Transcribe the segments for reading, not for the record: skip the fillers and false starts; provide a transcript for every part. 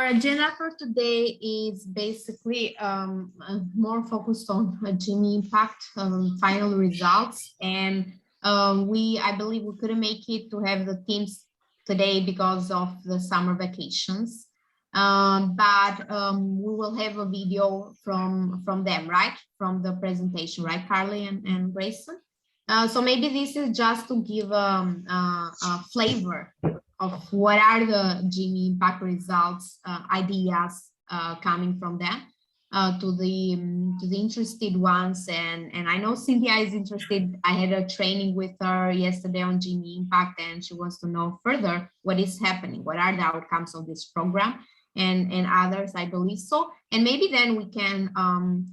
our agenda for today is basically more focused on GIMI Impact final results. And I believe we couldn't make it to have the teams today because of the summer vacations. But we will have a video from them, right? From the presentation, right, Carly and Grayson? So maybe this is just to give a flavor of what are the GIMI Impact results, ideas coming from them to the interested ones. And I know Cynthia is interested. I had a training with her yesterday on GIMI Impact, and she wants to know further what is happening, what are the outcomes of this program, and others, I believe so. And maybe then we can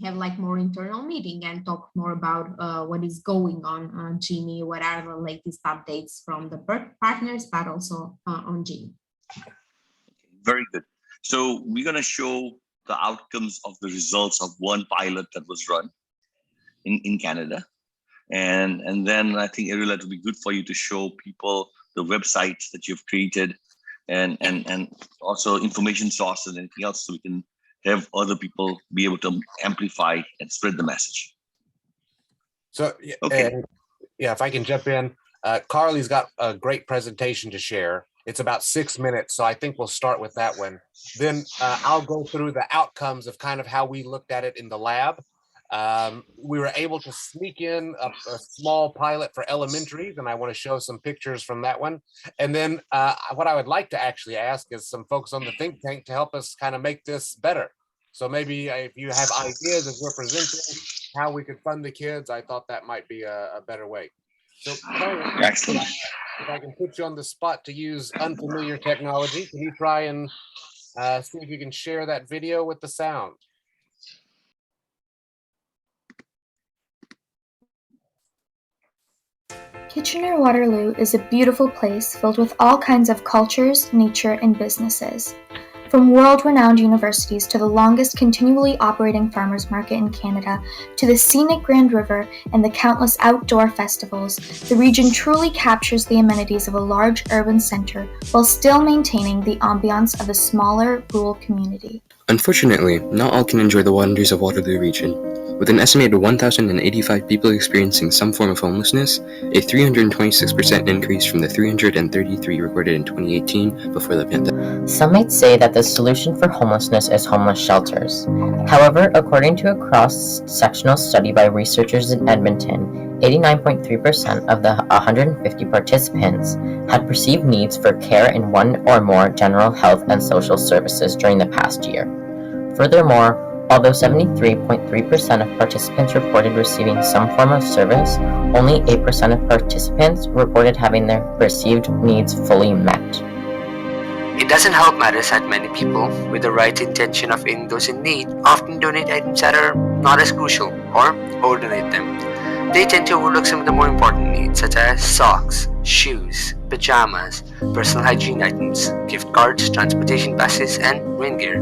have like more internal meeting and talk more about what is going on GIMI, what are the latest updates from the partners, but also on GIMI. Very good. So we're going to show the outcomes of the results of one pilot that was run in Canada. And then I think, Erila, it would be good for you to show people the websites that you've created and also information sources and anything else, so we can have other people be able to amplify and spread the message. So, okay. If I can jump in, Carly's got a great presentation to share. It's about 6 minutes, so I think we'll start with that one. Then I'll go through the outcomes of kind of how we looked at it in the lab. We were able to sneak in a small pilot for elementaries, and I want to show some pictures from that one. And then what I would like to actually ask is some folks on the think tank to help us kind of make this better. So maybe if you have ideas as we're presenting how we could fund the kids, I thought that might be a better way. So excellent. If I can put you on the spot to use unfamiliar technology, can you try and see if you can share that video with the sound? Kitchener-Waterloo is a beautiful place filled with all kinds of cultures, nature, and businesses. From world-renowned universities to the longest continually operating farmers market in Canada, to the scenic Grand River and the countless outdoor festivals, the region truly captures the amenities of a large urban center while still maintaining the ambiance of a smaller rural community. Unfortunately, not all can enjoy the wonders of Waterloo region. With an estimated 1,085 people experiencing some form of homelessness, a 326% increase from the 333 recorded in 2018 before the pandemic. Some might say that the solution for homelessness is homeless shelters. However, according to a cross-sectional study by researchers in Edmonton, 89.3% of the 150 participants had perceived needs for care in one or more general health and social services during the past year. Furthermore, although 73.3% of participants reported receiving some form of service, only 8% of participants reported having their perceived needs fully met. It doesn't help matters that many people with the right intention of aiding those in need often donate items that are not as crucial or overdonate them. They tend to overlook some of the more important needs, such as socks, shoes, pajamas, personal hygiene items, gift cards, transportation passes, and rain gear.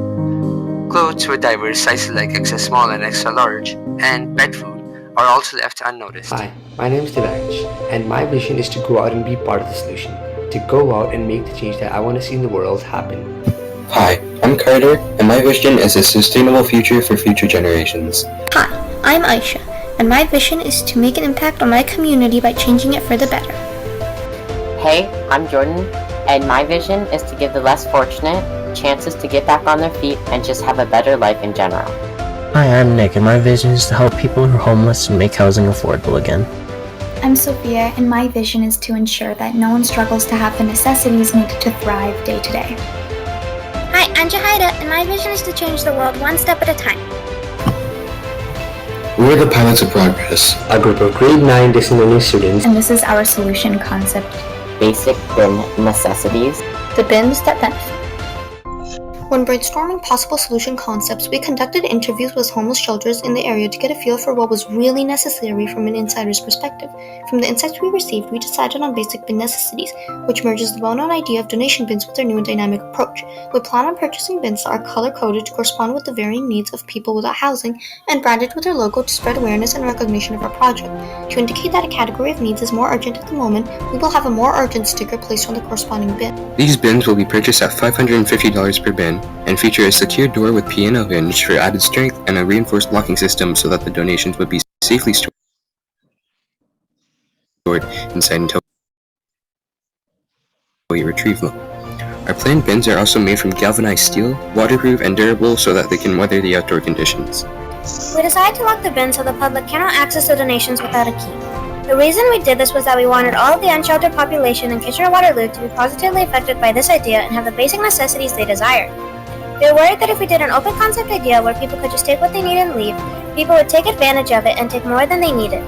Clothes with diverse sizes like extra small and extra large, and pet food are also left unnoticed. Hi, my name is Devansh, and my vision is to go out and be part of the solution, to go out and make the change that I want to see in the world happen. Hi, I'm Carter, and my vision is a sustainable future for future generations. Hi, I'm Aisha, and my vision is to make an impact on my community by changing it for the better. Hey, I'm Jordan, and my vision is to give the less fortunate chances to get back on their feet and just have a better life in general. Hi, I'm Nick, and my vision is to help people who are homeless and make housing affordable again. I'm Sophia, and my vision is to ensure that no one struggles to have the necessities needed to thrive day to day. Hi, I'm Jahida, and my vision is to change the world one step at a time. We're the Pilots of Progress, A group of grade 9 distance learning students. And this is our solution concept. Basic bin necessities. The bins that benefit. When brainstorming possible solution concepts, we conducted interviews with homeless shelters in the area to get a feel for what was really necessary from an insider's perspective. From the insights we received, we decided on basic bin necessities, which merges the well-known idea of donation bins with our new and dynamic approach. We plan on purchasing bins that are color-coded to correspond with the varying needs of people without housing and branded with our logo to spread awareness and recognition of our project. To indicate that a category of needs is more urgent at the moment, we will have a more urgent sticker placed on the corresponding bin. These bins will be purchased at $550 per bin room and feature a secure door with piano hinge for added strength and a reinforced locking system so that the donations would be safely stored inside until we retrieve them. Our planned bins are also made from galvanized steel, waterproof and durable so that they can weather the outdoor conditions. We decided to lock the bins so the public cannot access the donations without a key. The reason we did this was that we wanted all of the unsheltered population in Kitchener-Waterloo to be positively affected by this idea and have the basic necessities they desire. We were worried that if we did an open concept idea where people could just take what they need and leave, people would take advantage of it and take more than they needed.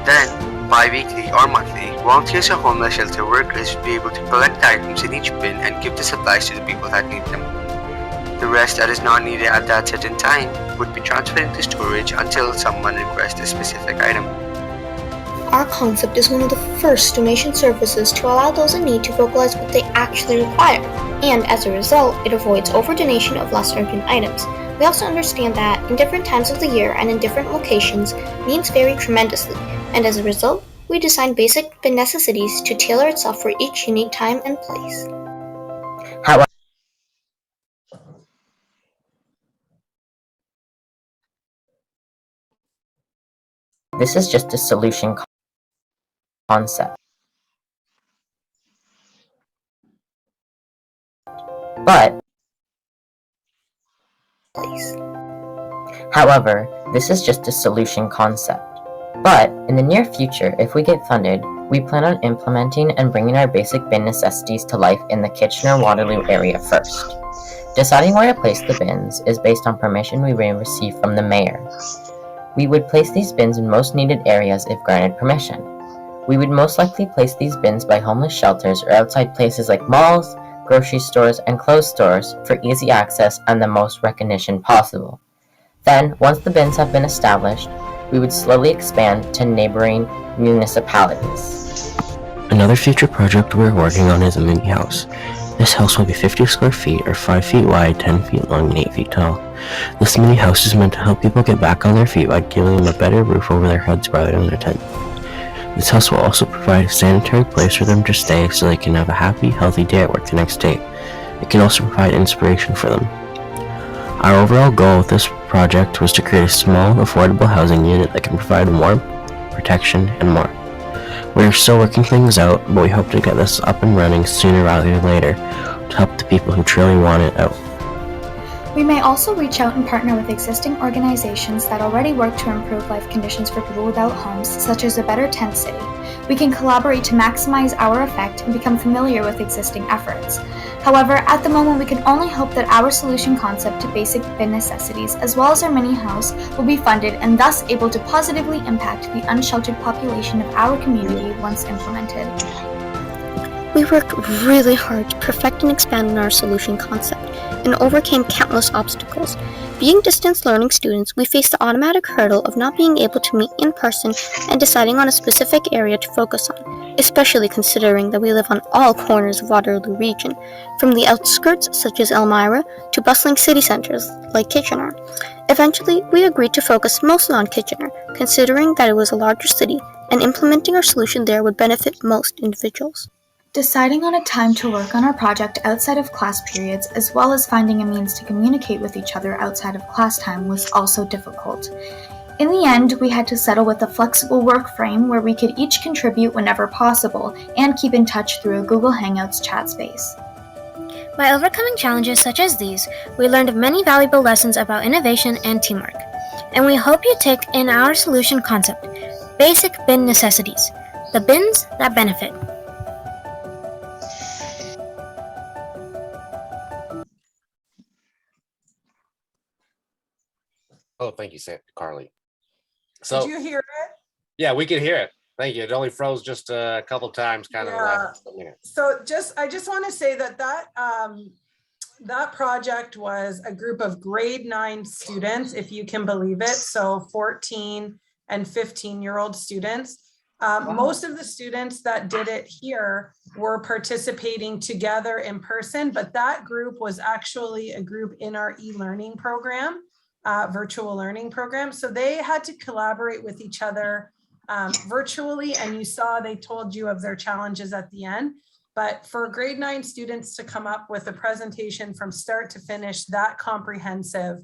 Then, bi-weekly or monthly, volunteers or homeless shelter workers would be able to collect items in each bin and give the supplies to the people that need them. The rest that is not needed at that certain time would be transferred into storage until someone requests a specific item. Our concept is one of the first donation services to allow those in need to vocalize what they actually require, and as a result, it avoids over-donation of less urgent items. We also understand that, in different times of the year and in different locations, needs vary tremendously, and as a result, we designed basic bin necessities to tailor itself for each unique time and place. However, this is just a solution concept. But in the near future, if we get funded, we plan on implementing and bringing our basic bin necessities to life in the Kitchener-Waterloo area first. Deciding where to place the bins is based on permission we may receive from the mayor. We would place these bins in most needed areas if granted permission. We would most likely place these bins by homeless shelters or outside places like malls, grocery stores, and clothes stores for easy access and the most recognition possible. Then, once the bins have been established, we would slowly expand to neighboring municipalities. Another future project we're working on is a mini house. This house will be 50 square feet or 5 feet wide, 10 feet long, and 8 feet tall. This mini house is meant to help people get back on their feet by giving them a better roof over their heads rather than a tent. This house will also provide a sanitary place for them to stay so they can have a happy, healthy day at work the next day. It can also provide inspiration for them. Our overall goal with this project was to create a small, affordable housing unit that can provide warmth, protection, and more. We are still working things out, but we hope to get this up and running sooner rather than later to help the people who truly want it out. We may also reach out and partner with existing organizations that already work to improve life conditions for people without homes, such as a Better Tent City. We can collaborate to maximize our effect and become familiar with existing efforts. However, at the moment, we can only hope that our solution concept to basic bin necessities, as well as our mini house, will be funded and thus able to positively impact the unsheltered population of our community once implemented. We worked really hard to perfect and expand on our solution concept and overcame countless obstacles. Being distance learning students, we faced the automatic hurdle of not being able to meet in person and deciding on a specific area to focus on, especially considering that we live on all corners of Waterloo region, from the outskirts such as Elmira to bustling city centers like Kitchener. Eventually, we agreed to focus mostly on Kitchener, considering that it was a larger city, and implementing our solution there would benefit most individuals. Deciding on a time to work on our project outside of class periods, as well as finding a means to communicate with each other outside of class time, was also difficult. In the end, we had to settle with a flexible work frame where we could each contribute whenever possible and keep in touch through a Google Hangouts chat space. By overcoming challenges such as these, we learned many valuable lessons about innovation and teamwork. And we hope you take in our solution concept, basic bin necessities, the bins that benefit. Oh, thank you, Carly. So, did you hear it? Yeah, we could hear it. Thank you. It only froze just a couple times, kind of. So I just want to say that project was a group of grade 9 students, if you can believe it. So 14 and 15-year-old students. Most of the students that did it here were participating together in person, but that group was actually a group in our e-learning program. Virtual learning program. So they had to collaborate with each other virtually, and you saw they told you of their challenges at the end. But for grade 9 students to come up with a presentation from start to finish that comprehensive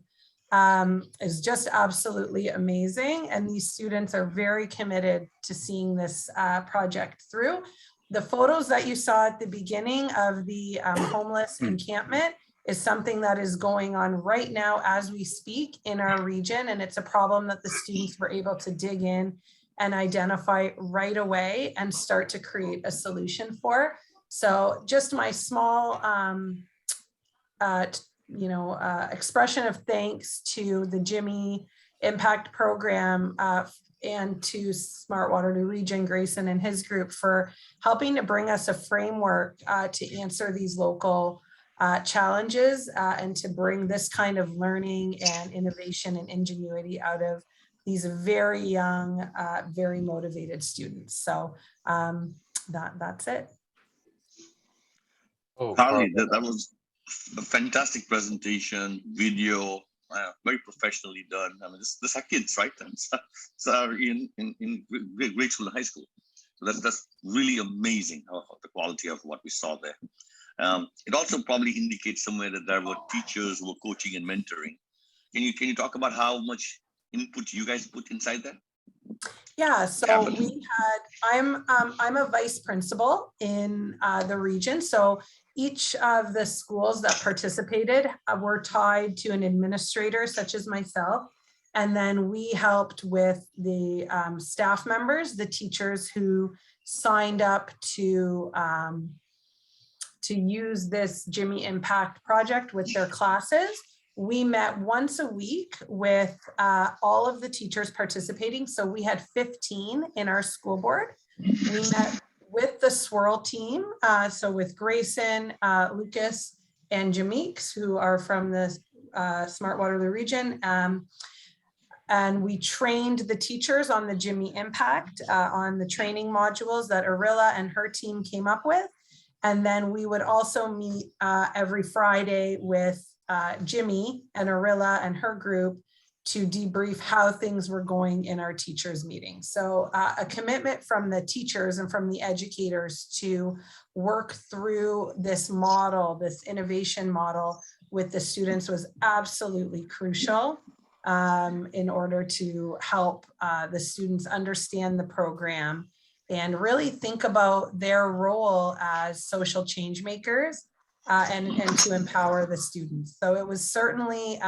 is just absolutely amazing. And these students are very committed to seeing this project through. The photos that you saw at the beginning of the homeless encampment is something that is going on right now as we speak in our region. And it's a problem that the students were able to dig in and identify right away and start to create a solution for. So just my small expression of thanks to the GIMI Impact program and to Smart Waterloo Region, Grayson and his group for helping to bring us a framework to answer these local challenges and to bring this kind of learning and innovation and ingenuity out of these very young, very motivated students. So that's it. Oh, Carly, that was a fantastic presentation, video, very professionally done. I mean, this are kids, right? So in grade school and high school. So that's really amazing the quality of what we saw there. It also probably indicates somewhere that there were teachers who were coaching and mentoring. Can you talk about how much input you guys put inside that? Yeah, so we had, I'm a vice principal in the region. So each of the schools that participated were tied to an administrator such as myself. And then we helped with the staff members, the teachers who signed up to use this GIMI Impact project with their classes. We met once a week with all of the teachers participating. So we had 15 in our school board. We met with the swirl team. So with Grayson, Lucas, and Jameeks, who are from the Smart Waterloo region. And we trained the teachers on the GIMI Impact on the training modules that Erila and her team came up with. And then we would also meet every Friday with Jimmy and Erila and her group to debrief how things were going in our teachers meeting. So a commitment from the teachers and from the educators to work through this model, this innovation model with the students was absolutely crucial in order to help the students understand the program and really think about their role as social change makers and to empower the students. So it was certainly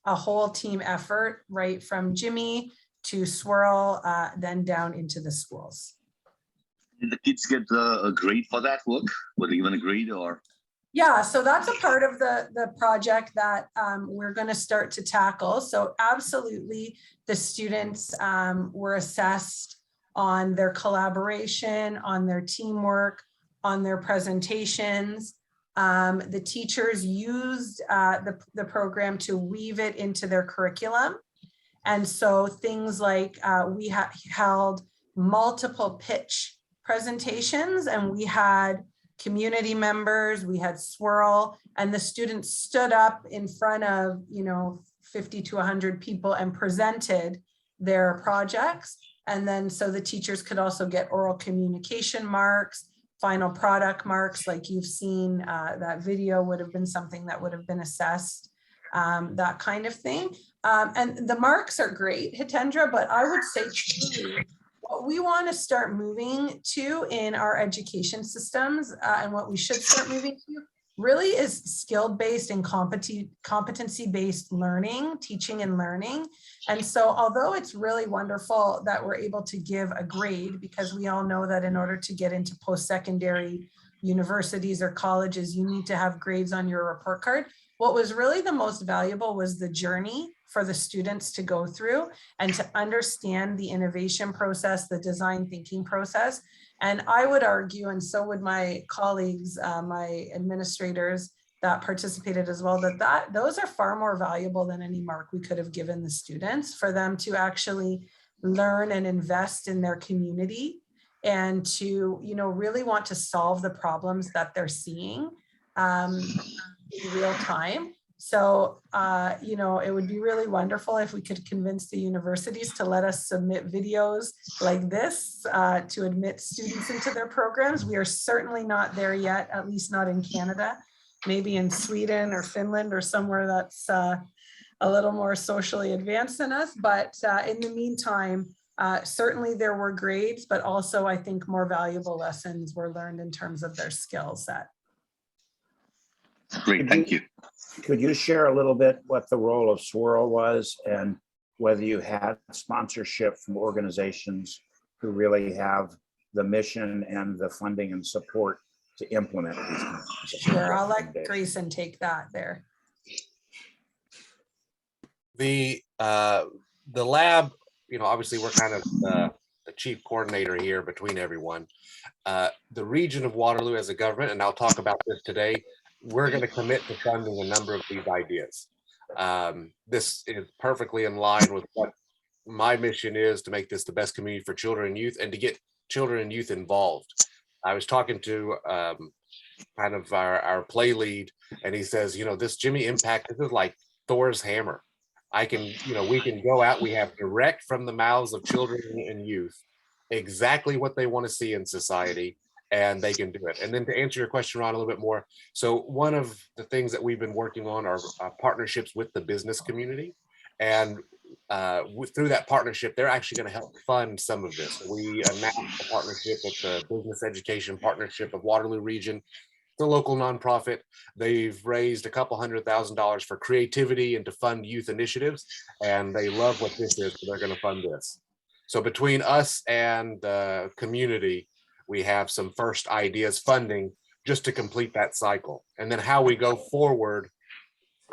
a whole team effort, right from Jimmy to Swirl, then down into the schools. Did the kids get a grade for that work? Were they given a grade or? Yeah, so that's a part of the project that we're going to start to tackle. So absolutely, the students were assessed on their collaboration, on their teamwork, on their presentations. The teachers used the program to weave it into their curriculum. And so things like we held multiple pitch presentations, and we had community members, we had swirl, and the students stood up in front of 50 to 100 people and presented their projects. And then so the teachers could also get oral communication marks, final product marks, like you've seen. That video would have been something that would have been assessed, that kind of thing. And the marks are great, Hitendra, but I would say truly what we want to start moving to in our education systems and what we should start moving to really is skill-based and competency-based learning, teaching and learning. And so although it's really wonderful that we're able to give a grade, because we all know that in order to get into post-secondary universities or colleges, you need to have grades on your report card. What was really the most valuable was the journey for the students to go through and to understand the innovation process, the design thinking process. And I would argue, and so would my colleagues, my administrators that participated as well, that those are far more valuable than any mark we could have given the students, for them to actually learn and invest in their community and to really want to solve the problems that they're seeing in real time. So, you know, it would be really wonderful if we could convince the universities to let us submit videos like this to admit students into their programs. We are certainly not there yet, at least not in Canada, maybe in Sweden or Finland or somewhere that's a little more socially advanced than us. But in the meantime, certainly there were grades, but also I think more valuable lessons were learned in terms of their skill set. Great, thank you. Could you share a little bit what the role of Swirl was and whether you had sponsorship from organizations who really have the mission and the funding and support to implement these kinds of Sure, I'll let Grayson take that there. The lab, you know, obviously we're kind of the chief coordinator here between everyone. The region of Waterloo as a government, and I'll talk about this today, we're going to commit to funding a number of these ideas. This is perfectly in line with what my mission is, to make this the best community for children and youth and to get children and youth involved. I was talking to kind of our play lead, and he says, you know, this GIMI Impact, this is like Thor's hammer. I can, you know, we can go out, we have direct from the mouths of children and youth exactly what they want to see in society, and they can do it. And then to answer your question, Ron, a little bit more. So one of the things that we've been working on are partnerships with the business community. And through that partnership, they're actually going to help fund some of this. We announced a partnership with the Business Education Partnership of Waterloo Region, the local nonprofit. They've raised a couple $100,000 for creativity and to fund youth initiatives. And they love what this is, so they're going to fund this. So between us and the community, we have some first ideas funding just to complete that cycle. And then how we go forward,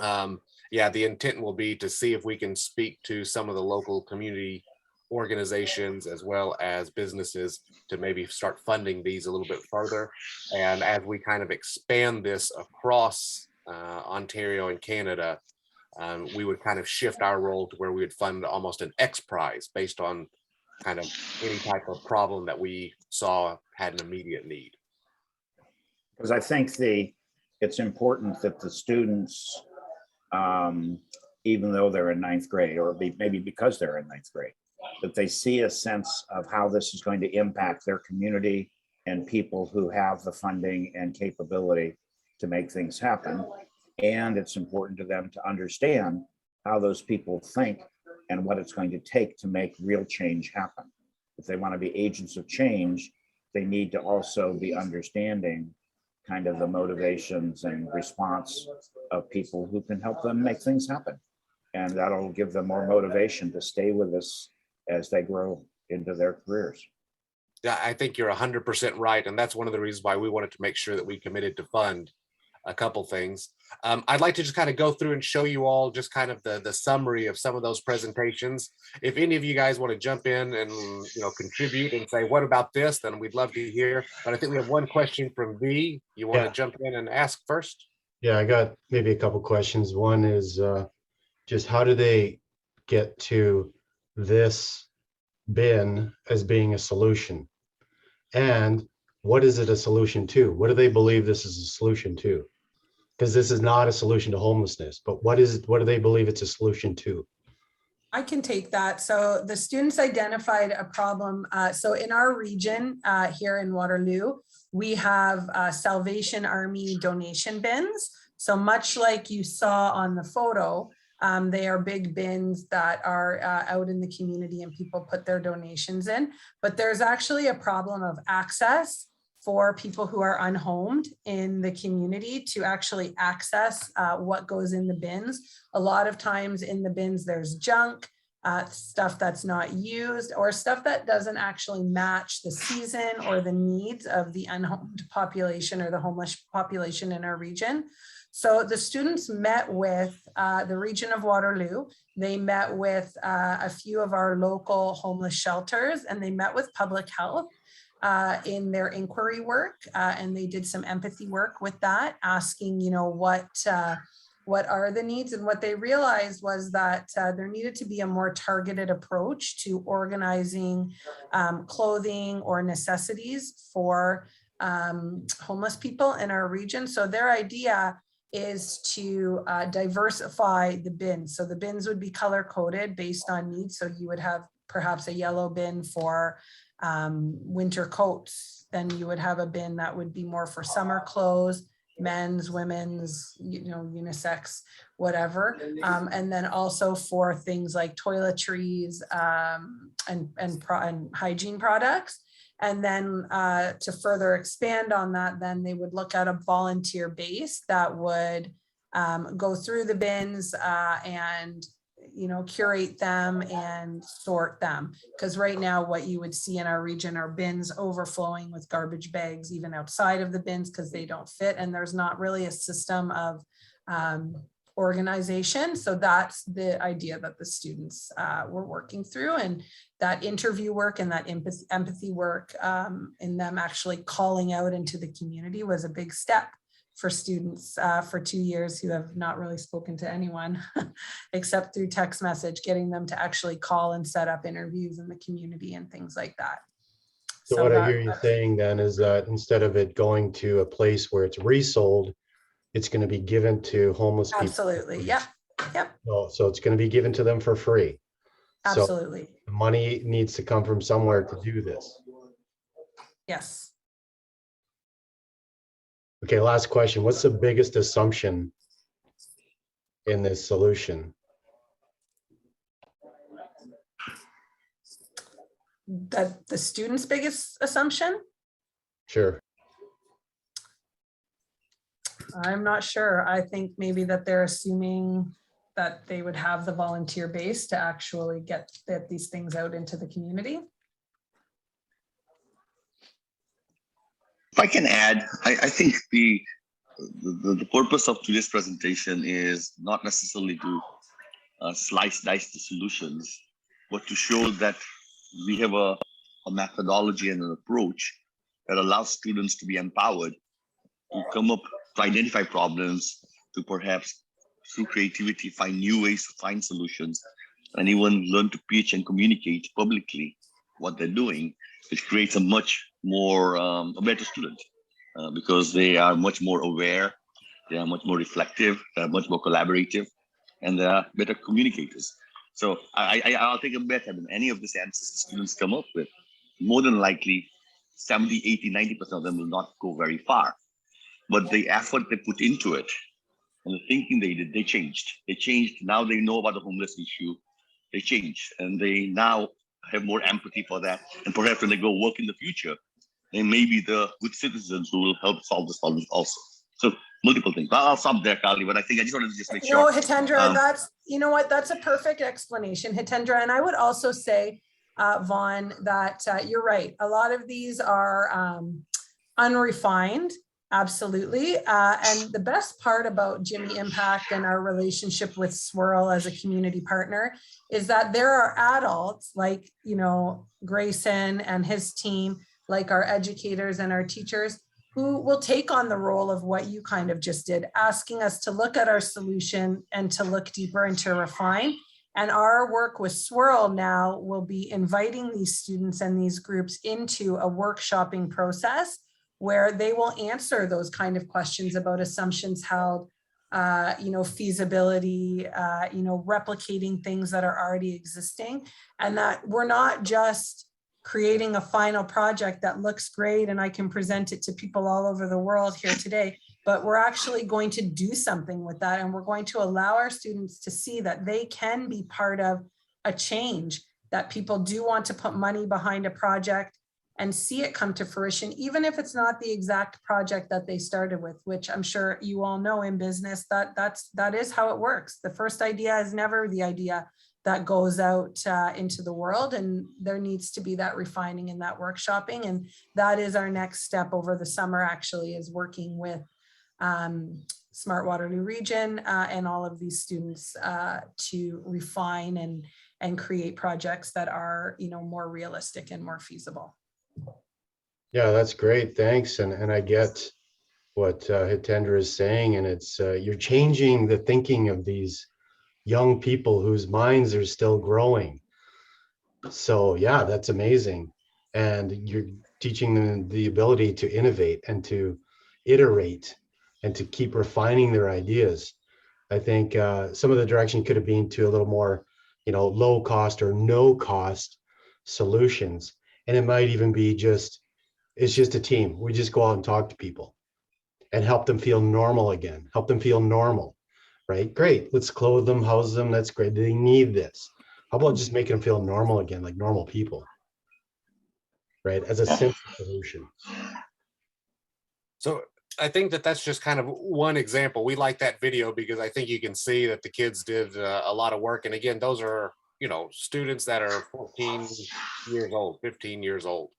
yeah, the intent will be to see if we can speak to some of the local community organizations as well as businesses to maybe start funding these a little bit further. And as we kind of expand this across Ontario and Canada, we would kind of shift our role to where we would fund almost an X prize based on kind of any type of problem that we saw had an immediate need. Because I think it's important that the students, even though they're in ninth grade, or maybe because they're in ninth grade, that they see a sense of how this is going to impact their community and people who have the funding and capability to make things happen. And it's important to them to understand how those people think and what it's going to take to make real change happen. If they want to be agents of change, they need to also be understanding kind of the motivations and response of people who can help them make things happen. And that'll give them more motivation to stay with us as they grow into their careers. Yeah, I think you're 100% right. And that's one of the reasons why we wanted to make sure that we committed to fund a couple things. I'd like to just kind of go through and show you all just kind of the summary of some of those presentations. If any of you guys want to jump in and, you know, contribute and say, what about this? Then we'd love to hear. But I think we have one question from V. You want to jump in and ask first? Yeah, I got maybe a couple questions. One is just how do they get to this bin as being a solution? And what is it a solution to? What do they believe this is a solution to? Because this is not a solution to homelessness, but what do they believe it's a solution to? I can take that. So the students identified a problem. So in our region here in Waterloo, we have Salvation Army donation bins. So much like you saw on the photo, they are big bins that are out in the community and people put their donations in. But there's actually a problem of access for people who are unhomed in the community to actually access what goes in the bins. A lot of times in the bins, there's junk, stuff that's not used, or stuff that doesn't actually match the season or the needs of the unhomed population or the homeless population in our region. So the students met with the region of Waterloo. They met with a few of our local homeless shelters, and they met with public health in their inquiry work, and they did some empathy work with that, asking, you know, what are the needs. And what they realized was that there needed to be a more targeted approach to organizing clothing or necessities for homeless people in our region. So their idea is to diversify the bins. So the bins would be color coded based on needs. So you would have perhaps a yellow bin for winter coats. Then you would have a bin that would be more for summer clothes, men's, women's, unisex, whatever. And then also for things like toiletries and hygiene products. And then to further expand on that, then they would look at a volunteer base that would go through the bins and curate them and sort them. Because right now what you would see in our region are bins overflowing with garbage bags, even outside of the bins, because they don't fit. And there's not really a system of organization. So that's the idea that the students were working through, and that interview work and that empathy work in them actually calling out into the community was a big step for students for 2 years who have not really spoken to anyone except through text message, getting them to actually call and set up interviews in the community and things like that. So what I hear you saying then is that instead of it going to a place where it's resold, it's going to be given to homeless people. Absolutely. Yep. Yep. So it's going to be given to them for free. Absolutely. So the money needs to come from somewhere to do this. Yes. Okay, last question. What's the biggest assumption in this solution? That the student's biggest assumption? Sure. I'm not sure. I think maybe that they're assuming that they would have the volunteer base to actually get these things out into the community. If I can add, I think the purpose of today's presentation is not necessarily to dice the solutions, but to show that we have a methodology and an approach that allows students to be empowered to come up, to identify problems, to perhaps through creativity find new ways to find solutions, and even learn to pitch and communicate publicly what they're doing, which creates a much more a better student because they are much more aware, they are much more reflective, they are much more collaborative, and they are better communicators. So I'll take a bet that any of these answers the students come up with, more than likely 70, 80, 90% of them will not go very far. But the effort they put into it and the thinking they did, they changed. They changed. Now they know about the homeless issue. They changed, and they now have more empathy for that. And perhaps when they go work in the future, they may be the good citizens who will help solve this problem also. So multiple things. I'll stop there, Kali, but I think I just wanted to just make sure. No, Hitendra, that's, you know what, that's a perfect explanation, Hitendra. And I would also say, Vaughn, that you're right. A lot of these are unrefined. Absolutely. And the best part about GIMI Impact and our relationship with Swirl as a community partner is that there are adults like, Grayson and his team, like our educators and our teachers, who will take on the role of what you kind of just did, asking us to look at our solution and to look deeper and to refine. And our work with Swirl now will be inviting these students and these groups into a workshopping process where they will answer those kind of questions about assumptions held, feasibility, replicating things that are already existing, and that we're not just creating a final project that looks great and I can present it to people all over the world here today, but we're actually going to do something with that. And we're going to allow our students to see that they can be part of a change, that people do want to put money behind a project and see it come to fruition, even if it's not the exact project that they started with, which I'm sure you all know in business, that is how it works. The first idea is never the idea that goes out into the world, and there needs to be that refining and that workshopping. And that is our next step over the summer, actually, is working with Smart Waterloo Region and all of these students to refine and create projects that are, more realistic and more feasible. Yeah, that's great. Thanks. And I get what Hitendra is saying, and it's you're changing the thinking of these young people whose minds are still growing. So yeah, that's amazing. And you're teaching them the ability to innovate and to iterate and to keep refining their ideas. I think some of the direction could have been to a little more, low cost or no cost solutions. And it might even be it's just a team. We just go out and talk to people and help them feel normal again, help them feel normal, right? Great. Let's clothe them, house them. That's great. They need this. How about just making them feel normal again, like normal people, right? As a simple solution. So I think that's just kind of one example. We like that video because I think you can see that the kids did a lot of work. And again, those are, students that are 14 years old, 15 years old.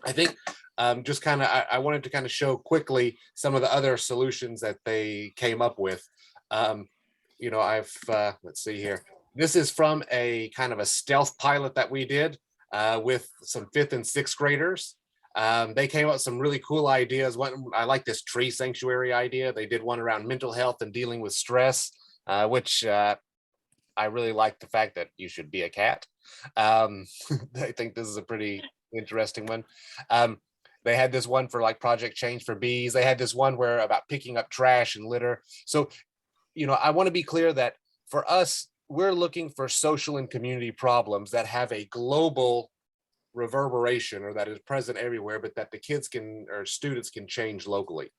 I think just kind of, I wanted to kind of show quickly some of the other solutions that they came up with. Let's see here. This is from a kind of a stealth pilot that we did with some 5th and 6th graders. They came up with some really cool ideas. I like this tree sanctuary idea. They did one around mental health and dealing with stress, which I really like the fact that you should be a cat. I think this is a pretty interesting one. They had this one for like Project Change for Bees. They had this one where about picking up trash and litter. So, I want to be clear that for us, we're looking for social and community problems that have a global reverberation or that is present everywhere, but that the kids or students can change locally.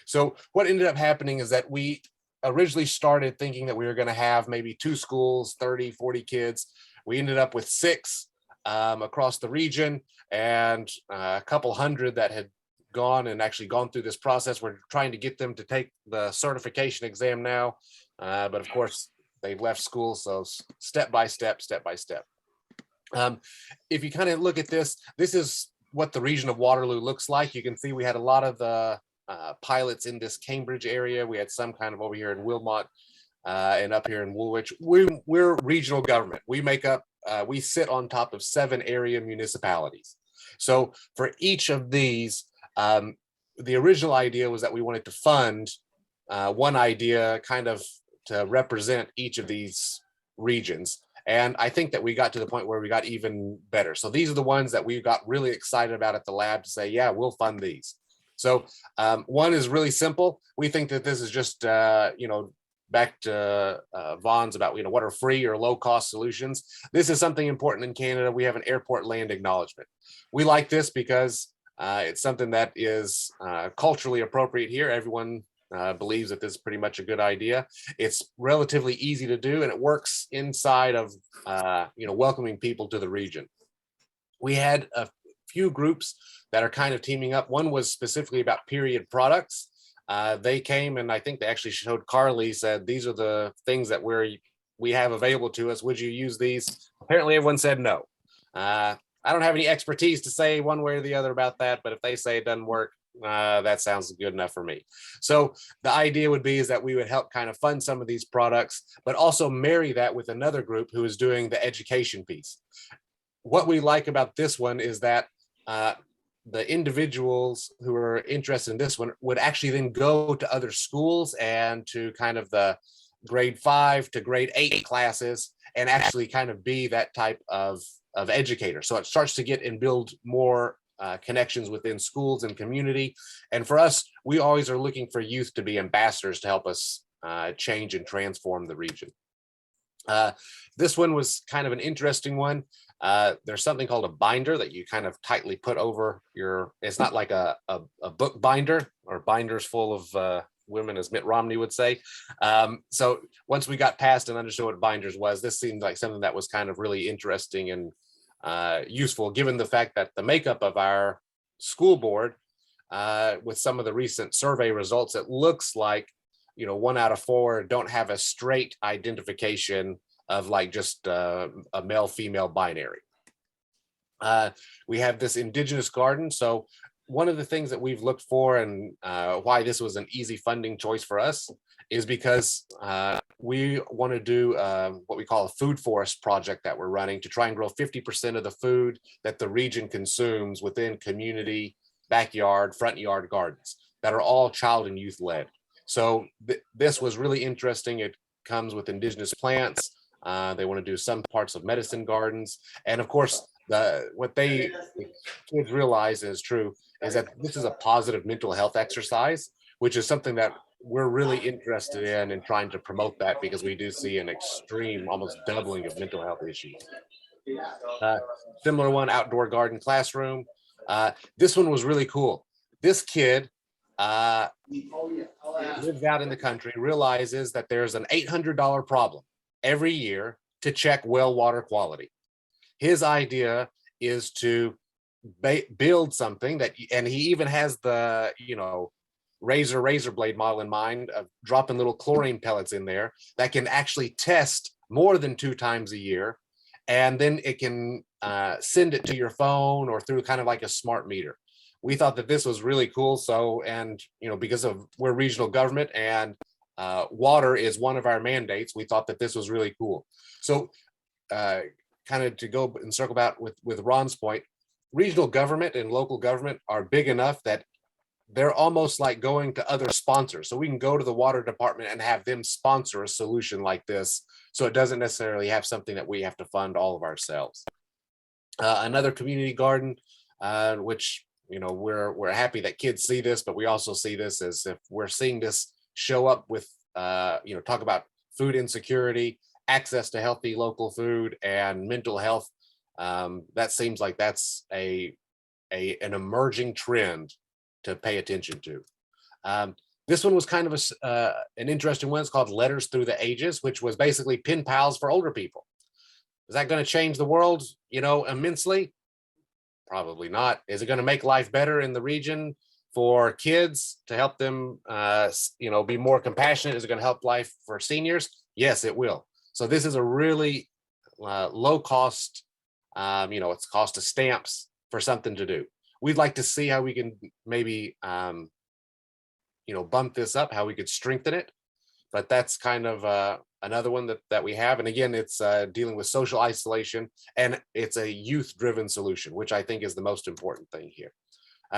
So what ended up happening is that we originally started thinking that we were going to have maybe 2 schools, 30, 40 kids. We ended up with 6 across the region, and a couple hundred that had actually gone through this process. We're trying to get them to take the certification exam now, but of course they've left school, so step by step. If you kind of look at this is what the region of Waterloo looks like. You can see we had a lot of the pilots in this Cambridge area. We had some kind of over here in Wilmot and up here in Woolwich. We're regional government. We sit on top of 7 area municipalities. So for each of these, the original idea was that we wanted to fund one idea kind of to represent each of these regions. And I think that we got to the point where we got even better. So these are the ones that we got really excited about at the lab to say, yeah, we'll fund these. So one is really simple. We think that this is just, back to Vaughn's about, what are free or low cost solutions. This is something important in Canada. We have an airport land acknowledgement. We like this because it's something that is culturally appropriate here. Everyone believes that this is pretty much a good idea. It's relatively easy to do, and it works inside of welcoming people to the region. We had a few groups that are kind of teaming up. One was specifically about period products. They came, and I think they actually showed Carly, said these are the things that we have available to us. Would you use these? Apparently everyone said no. I don't have any expertise to say one way or the other about that, but if they say it doesn't work, that sounds good enough for me. So the idea would be is that we would help kind of fund some of these products, but also marry that with another group who is doing the education piece. What we like about this one is that the individuals who are interested in this one would actually then go to other schools and to kind of the grade 5 to grade 8 classes and actually kind of be that type of educator. So it starts to get and build more connections within schools and community. And for us, we always are looking for youth to be ambassadors to help us change and transform the region. This one was kind of an interesting one. There's something called a binder that you kind of tightly put over it's not like a book binder or binders full of women, as Mitt Romney would say. So once we got past and understood what binders was, this seemed like something that was kind of really interesting and useful, given the fact that the makeup of our school board, with some of the recent survey results, it looks like 1 out of 4 don't have a straight identification of like just a male-female binary. We have this Indigenous Garden. So one of the things that we've looked for and why this was an easy funding choice for us is because we want to do what we call a food forest project that we're running to try and grow 50% of the food that the region consumes within community, backyard, front yard gardens that are all child and youth led. So this was really interesting. It comes with indigenous plants. They want to do some parts of medicine gardens. And of course, what the kids realize is true is that this is a positive mental health exercise. which is something that we're really interested in and trying to promote that, because we do see an extreme, almost doubling of mental health issues. Similar one, outdoor garden classroom. This one was really cool. This kid lives out in the country, realizes that there's an $800 problem every year to check well water quality. His idea is to build something that, and he even has the, razor blade model in mind of dropping little chlorine pellets in there that can actually test more than 2 times a year. And then it can send it to your phone or through kind of like a smart meter. We thought that this was really cool. So, and, because we're regional government and water is one of our mandates, we thought that this was really cool. So kind of to go and circle back with Ron's point, regional government and local government are big enough that they're almost like going to other sponsors. So we can go to the water department and have them sponsor a solution like this. So it doesn't necessarily have something that we have to fund all of ourselves. Another community garden, which, we're happy that kids see this, but we also see this as if we're seeing this show up with, talk about food insecurity, access to healthy local food, and mental health. That seems like that's an emerging trend to pay attention to. This one was kind of an interesting one. It's called Letters Through the Ages, which was basically pen pals for older people. Is that going to change the world, immensely? Probably not. Is it going to make life better in the region for kids to help them, be more compassionate? Is it going to help life for seniors? Yes, it will. So this is a really low cost, it's cost of stamps for something to do. We'd like to see how we can maybe, bump this up, how we could strengthen it. But that's kind of another one that we have. And again, it's dealing with social isolation, and it's a youth-driven solution, which I think is the most important thing here.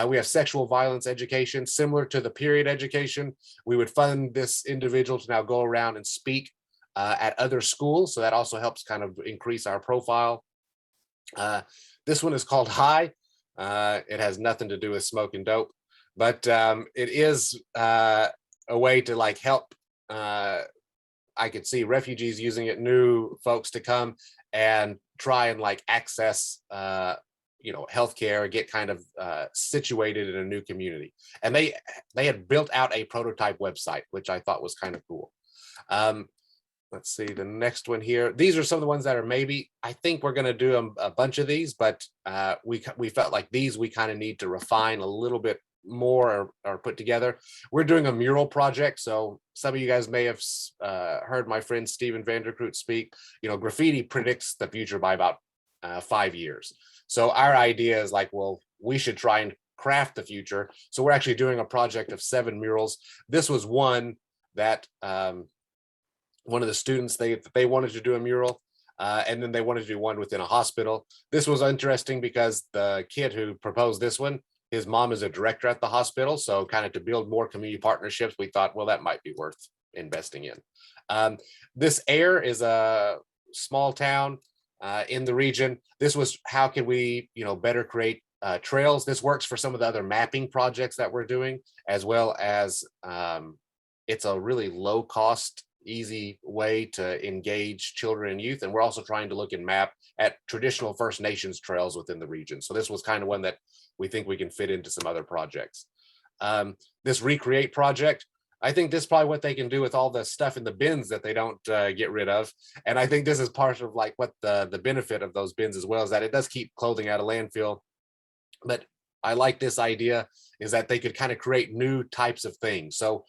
We have sexual violence education, similar to the period education. We would fund this individual to now go around and speak at other schools. So that also helps kind of increase our profile. This one is called High. It has nothing to do with smoking dope, but it is a way to like help. I could see refugees using it, new folks to come and try and like access, healthcare, get kind of situated in a new community. And they had built out a prototype website, which I thought was kind of cool. Let's see the next one here. These are some of the ones that are maybe, I think we're going to do a bunch of these, but we felt like these we kind of need to refine a little bit more or put together. We're doing a mural project. So some of you guys may have heard my friend Steven Vanderkroot speak. Graffiti predicts the future by about 5 years. So our idea is like, well, we should try and craft the future. So we're actually doing a project of 7 murals. This was one that one of the students, they wanted to do a mural, and then they wanted to do one within a hospital. This was interesting because the kid who proposed this one, his mom is a director at the hospital. So kind of to build more community partnerships, we thought, well, that might be worth investing in. This Air is a small town in the region. This was how can we, better create trails. This works for some of the other mapping projects that we're doing, as well as it's a really low cost, easy way to engage children and youth. And we're also trying to look and map at traditional First Nations trails within the region. So this was kind of one that we think we can fit into some other projects. This Recreate project, I think this is probably what they can do with all the stuff in the bins that they don't get rid of. And I think this is part of like what the benefit of those bins as well, is that it does keep clothing out of landfill. But I like this idea is that they could kind of create new types of things. So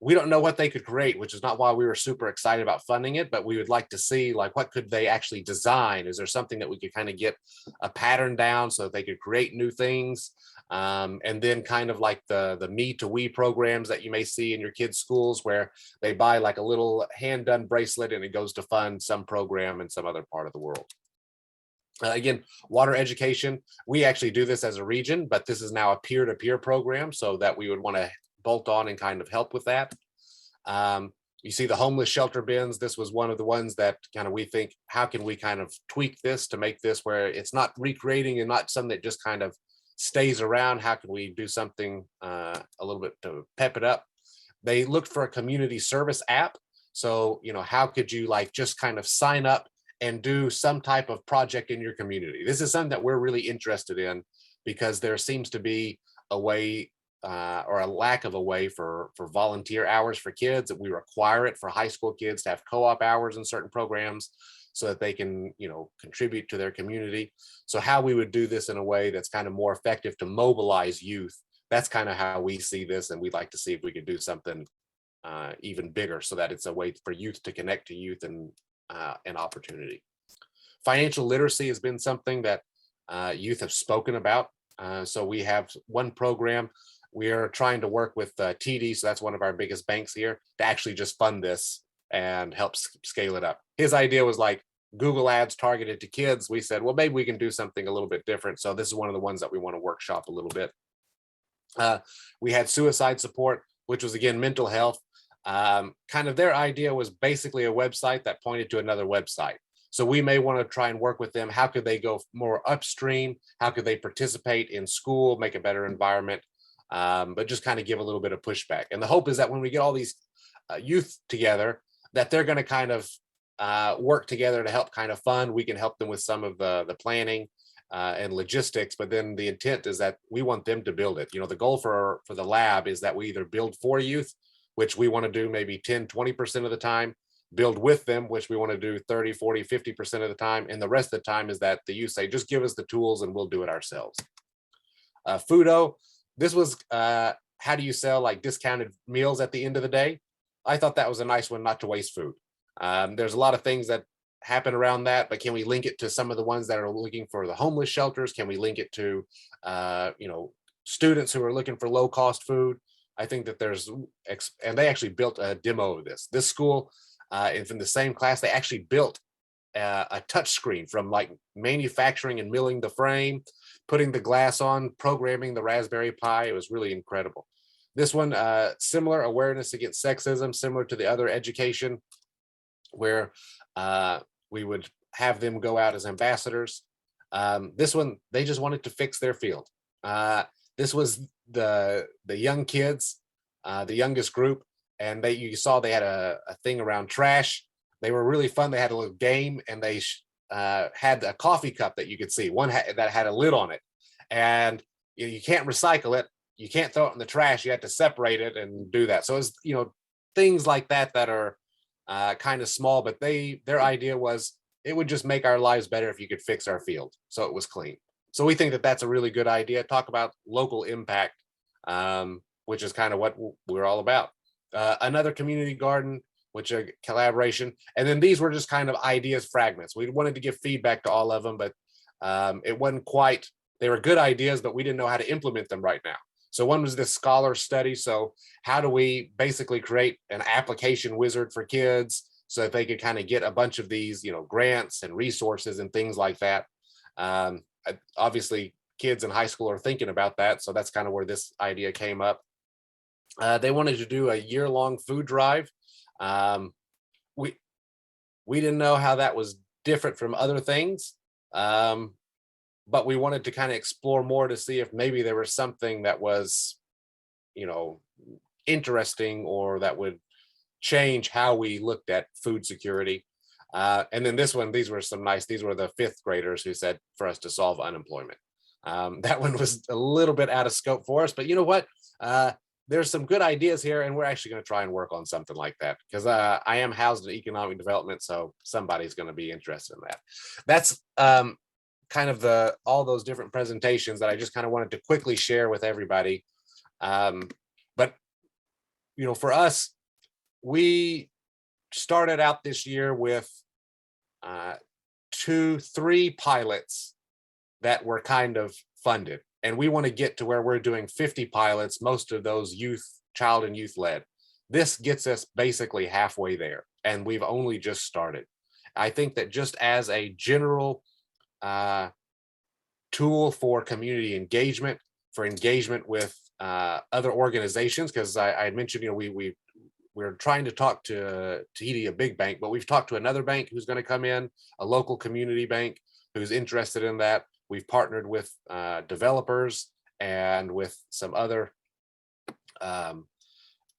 we don't know what they could create, which is not why we were super excited about funding it, but we would like to see like what could they actually design? Is there something that we could kind of get a pattern down so that they could create new things? And then kind of like the me to we programs that you may see in your kids' schools, where they buy like a little hand done bracelet and it goes to fund some program in some other part of the world. Again, water education. We actually do this as a region, but this is now a peer-to-peer program, so that we would want to bolt on and kind of help with that. You see the homeless shelter bins. This was one of the ones that kind of we think, how can we kind of tweak this to make this where it's not recreating and not something that just kind of stays around? How can we do something a little bit to pep it up? They looked for a community service app. So, how could you like just kind of sign up and do some type of project in your community? This is something that we're really interested in because there seems to be a way or a lack of a way for volunteer hours for kids. We require it for high school kids to have co-op hours in certain programs so that they can, contribute to their community. So how we would do this in a way that's kind of more effective to mobilize youth, that's kind of how we see this. And we'd like to see if we could do something even bigger so that it's a way for youth to connect to youth and opportunity. Financial literacy has been something that youth have spoken about. So we have one program. We are trying to work with TD, so that's one of our biggest banks here, to actually just fund this and help scale it up. His idea was like Google ads targeted to kids. We said, well, maybe we can do something a little bit different. So this is one of the ones that we want to workshop a little bit. We had suicide support, which was again mental health. Kind of their idea was basically a website that pointed to another website. So we may want to try and work with them. How could they go more upstream? How could they participate in school, make a better environment, but just kind of give a little bit of pushback. And the hope is that when we get all these youth together, that they're going to kind of work together to help kind of fund. We can help them with some of the planning and logistics, but then the intent is that we want them to build it. The goal for the lab is that we either build for youth, which we want to do maybe 10, 20% of the time, build with them, which we want to do 30, 40, 50% of the time. And the rest of the time is that the youth say, just give us the tools and we'll do it ourselves. Foodo, this was how do you sell like discounted meals at the end of the day? I thought that was a nice one, not to waste food. There's a lot of things that happen around that, but can we link it to some of the ones that are looking for the homeless shelters? Can we link it to, students who are looking for low cost food? I think that and they actually built a demo of this. This school, in the same class, they actually built a touch screen from like manufacturing and milling the frame, putting the glass on, programming the Raspberry Pi. It was really incredible. This one, similar awareness against sexism, similar to the other education, where we would have them go out as ambassadors. This one, they just wanted to fix their field. This was the young kids, the youngest group, and you saw they had a thing around trash. They were really fun. They had a little game, and they had a coffee cup that you could see, one that had a lid on it, and you can't recycle it. You can't throw it in the trash. You have to separate it and do that. So it's things like that are kind of small, but their idea was it would just make our lives better if you could fix our field so it was clean. So we think that that's a really good idea. Talk about local impact, which is kind of what we're all about. Another community garden, which a collaboration. And then these were just kind of ideas fragments. We wanted to give feedback to all of them, but it wasn't quite, they were good ideas, but we didn't know how to implement them right now. So one was this scholar study. So how do we basically create an application wizard for kids so that they could kind of get a bunch of these, grants and resources and things like that. Obviously, kids in high school are thinking about that. So that's kind of where this idea came up. They wanted to do a year-long food drive. We didn't know how that was different from other things. But we wanted to kind of explore more to see if maybe there was something that was, interesting or that would change how we looked at food security. And then this one, these were the fifth graders who said for us to solve unemployment. That one was a little bit out of scope for us, but you know what? There's some good ideas here, and we're actually going to try and work on something like that because I am housed in economic development, so somebody's going to be interested in that. That's kind of all those different presentations that I just kind of wanted to quickly share with everybody. But for us, we started out this year with 2-3 pilots that were kind of funded, and we want to get to where we're doing 50 pilots, most of those child and youth led. This gets us basically halfway there, and we've only just started. I think that just as a general tool for community engagement, for engagement with other organizations, because I had mentioned, we're trying to talk to TD, a big bank, but we've talked to another bank who's going to come in, a local community bank who's interested in that. we've partnered with developers and with some other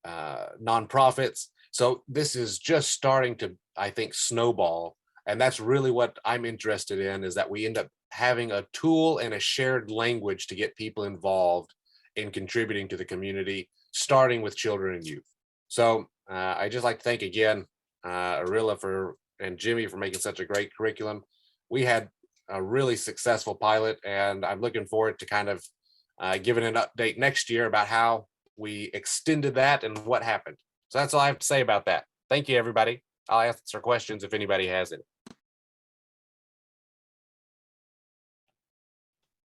nonprofits. So this is just starting to, I think, snowball. And that's really what I'm interested in, is that we end up having a tool and a shared language to get people involved in contributing to the community, starting with children and youth. So I just like to thank again Erila and Jimmy for making such a great curriculum. We had a really successful pilot, and I'm looking forward to kind of giving an update next year about how we extended that and what happened. So that's all I have to say about that. Thank you, everybody. I'll answer questions if anybody has it.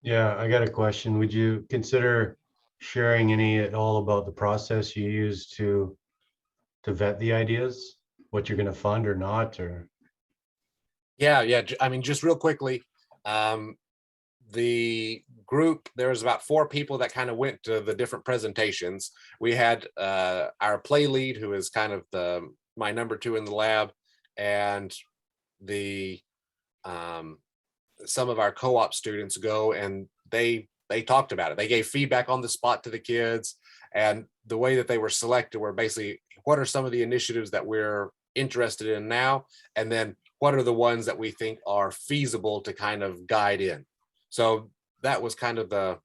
Yeah, I got a question. Would you consider sharing any at all about the process you use to vet the ideas, what you're going to fund or not, or? Yeah. I mean, just real quickly, the group, there was about 4 people that kind of went to the different presentations. We had our play lead, who is kind of my number 2 in the lab, and the some of our co-op students go, and they talked about it. They gave feedback on the spot to the kids, and the way that they were selected were basically, what are some of the initiatives that we're interested in now, and then what are the ones that we think are feasible to kind of guide in. So that was kind of the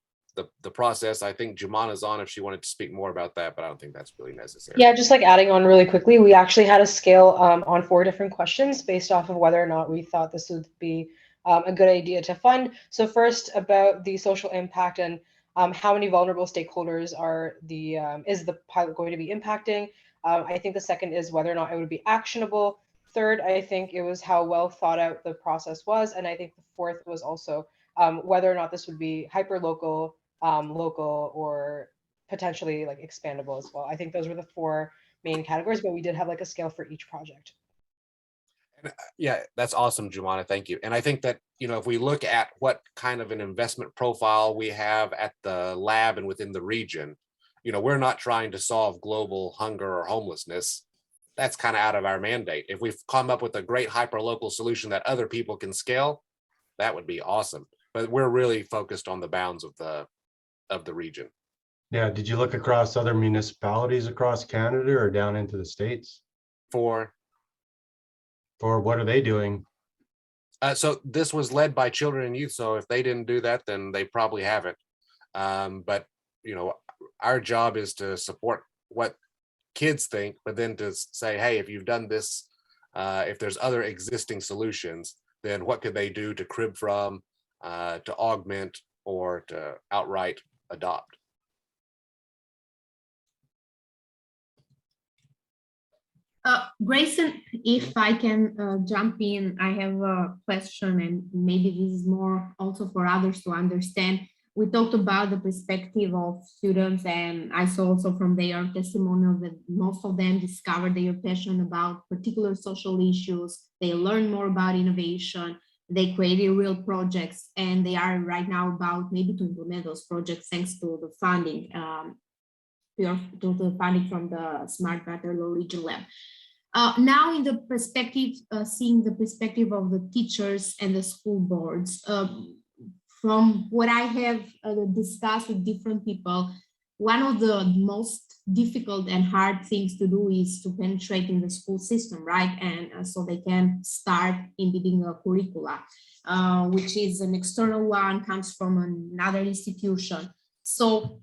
process. I think Jumana's on if she wanted to speak more about that, but I don't think that's really necessary. Yeah, just like adding on really quickly, we actually had a scale on 4 different questions based off of whether or not we thought this would be a good idea to fund. So first, about the social impact and how many vulnerable stakeholders is the pilot going to be impacting. I think the second is whether or not it would be actionable. Third, I think it was how well thought out the process was. And I think the fourth was also whether or not this would be hyper local, local, or potentially like expandable as well. I think those were the 4 main categories, but we did have like a scale for each project. Yeah, that's awesome, Jumana. Thank you. And I think that, if we look at what kind of an investment profile we have at the lab and within the region, we're not trying to solve global hunger or homelessness. That's kind of out of our mandate. If we've come up with a great hyper-local solution that other people can scale, that would be awesome. But we're really focused on the bounds of the region. Yeah, did you look across other municipalities across Canada or down into the States? For what are they doing? So this was led by children and youth. So if they didn't do that, then they probably haven't. But our job is to support what kids think, but then to say, hey, if you've done this, if there's other existing solutions, then what could they do to crib from, to augment, or to outright adopt? Grayson, if I can jump in, I have a question, and maybe this is more also for others to understand. We talked about the perspective of students, and I saw also from their testimonial that most of them discovered their passion about particular social issues. They learn more about innovation. They created real projects, and they are right now about maybe to implement those projects thanks to the funding. To the funding from the Smart Waterloo Region Lab. Now in the perspective, seeing the perspective of the teachers and the school boards, from what I have discussed with different people, one of the most difficult and hard things to do is to penetrate in the school system, right? And so they can start embedding a curricula, which is an external one, comes from another institution. So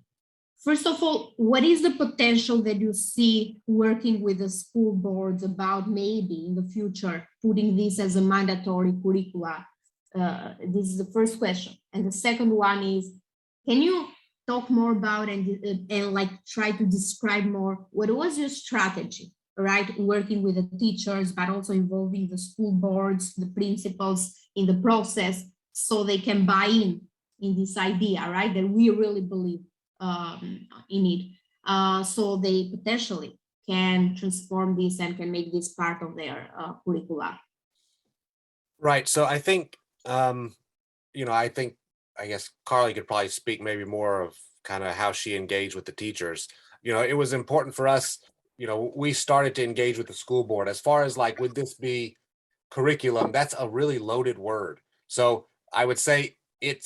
first of all, what is the potential that you see working with the school boards about maybe in the future putting this as a mandatory curricula? This is the first question. And the second one is, can you talk more about and like try to describe more what was your strategy, right? Working with the teachers, but also involving the school boards, the principals in the process, so they can buy in this idea, right? That we really believe in it, so they potentially can transform this and can make this part of their curricula. Right. So I think, I guess Carly could probably speak maybe more of kind of how she engaged with the teachers. It was important for us, we started to engage with the school board as far as like, would this be curriculum? That's a really loaded word. So I would say it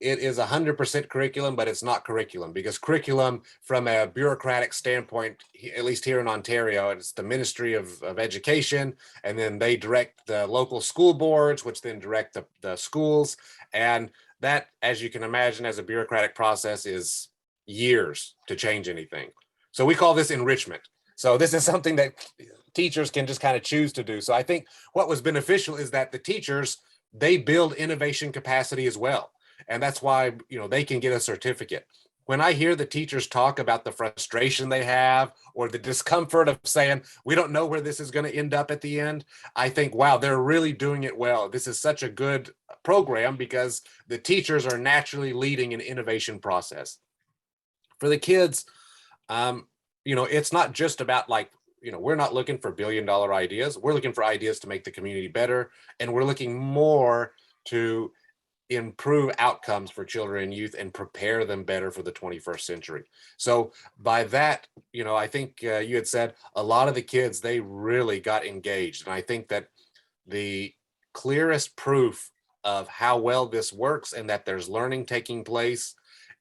is 100% curriculum, but it's not curriculum, because curriculum from a bureaucratic standpoint, at least here in Ontario, it's the Ministry of Education, and then they direct the local school boards, which then direct the schools. And that, as you can imagine, as a bureaucratic process, is years to change anything. So we call this enrichment. So this is something that teachers can just kind of choose to do. So I think what was beneficial is that the teachers, they build innovation capacity as well. And that's why, they can get a certificate. When I hear the teachers talk about the frustration they have or the discomfort of saying, we don't know where this is going to end up at the end, I think, wow, they're really doing it well. This is such a good program because the teachers are naturally leading an innovation process. For the kids, it's not just about we're not looking for billion-dollar ideas. We're looking for ideas to make the community better. And we're looking more to improve outcomes for children and youth and prepare them better for the 21st century. So by that, I think you had said a lot of the kids, they really got engaged. And I think that the clearest proof of how well this works and that there's learning taking place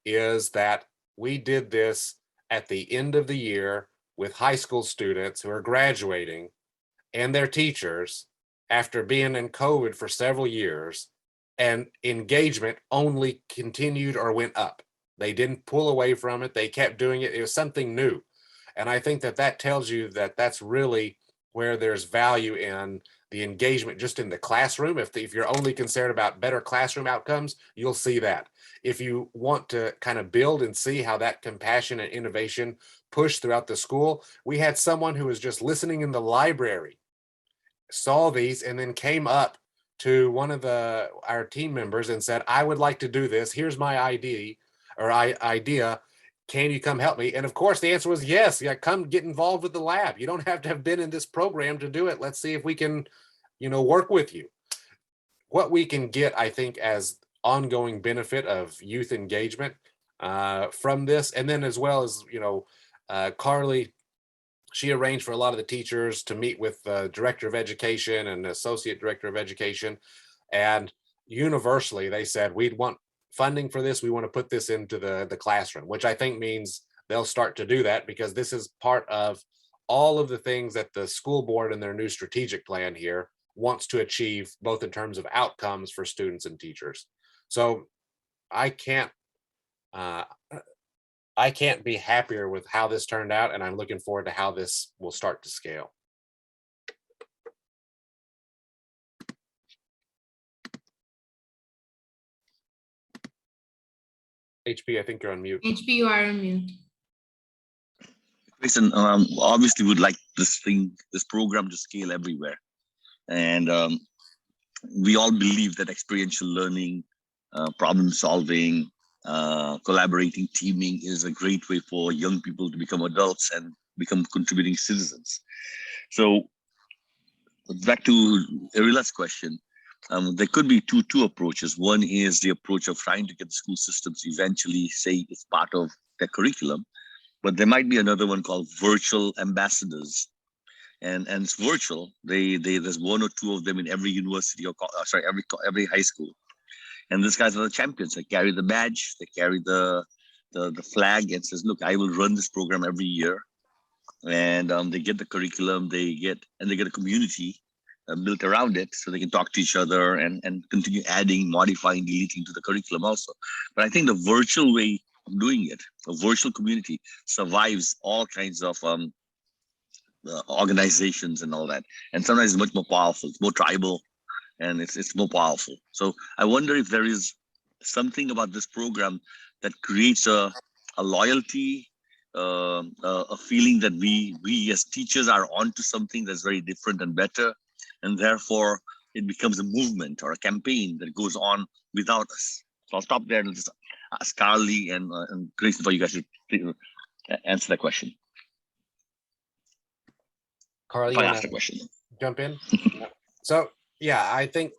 is that we did this at the end of the year with high school students who are graduating and their teachers after being in COVID for several years. And engagement only continued or went up. They didn't pull away from it. They kept doing it. It was something new. And I think that tells you that that's really where there's value in the engagement just in the classroom. If you're only concerned about better classroom outcomes, you'll see that. If you want to kind of build and see how that compassion and innovation push throughout the school, we had someone who was just listening in the library, saw these, and then came up to one of our team members and said, I would like to do this. Here's my idea. Can you come help me? And of course, the answer was yes. Yeah, come get involved with the lab. You don't have to have been in this program to do it. Let's see if we can, work with you. What we can get, I think, as ongoing benefit of youth engagement from this, and then as well as, Carly, she arranged for a lot of the teachers to meet with the director of education and the associate director of education. And universally, they said, we'd want funding for this. We want to put this into the classroom, which I think means they'll start to do that because this is part of all of the things that the school board and their new strategic plan here wants to achieve, both in terms of outcomes for students and teachers. So I can't be happier with how this turned out, and I'm looking forward to how this will start to scale. HP, I think you're on mute. HP, you are on mute. Grayson, obviously would like this program to scale everywhere. And we all believe that experiential learning, problem solving, collaborating, teaming is a great way for young people to become adults and become contributing citizens. So back to Erila's question, there could be two approaches. One is the approach of trying to get the school systems to eventually say it's part of their curriculum, but there might be another one called virtual ambassadors. And it's virtual. There's one or two of them in every university or every high school. And these guys are the champions. They carry the badge, they carry the flag, and says, "Look, I will run this program every year." And they get the curriculum, they get a community built around it, so they can talk to each other and continue adding, modifying, deleting to the curriculum also. But I think the virtual way of doing it, a virtual community, survives all kinds of organizations and all that. And sometimes it's much more powerful, it's more tribal, and it's more powerful. So I wonder if there is something about this program that creates a loyalty, a feeling that we as teachers are onto something that's very different and better, and therefore it becomes a movement or a campaign that goes on without us. So I'll stop there and just ask Carly and Grayson for you guys to answer that question. Carly, I asked the question. Jump in. So yeah, I think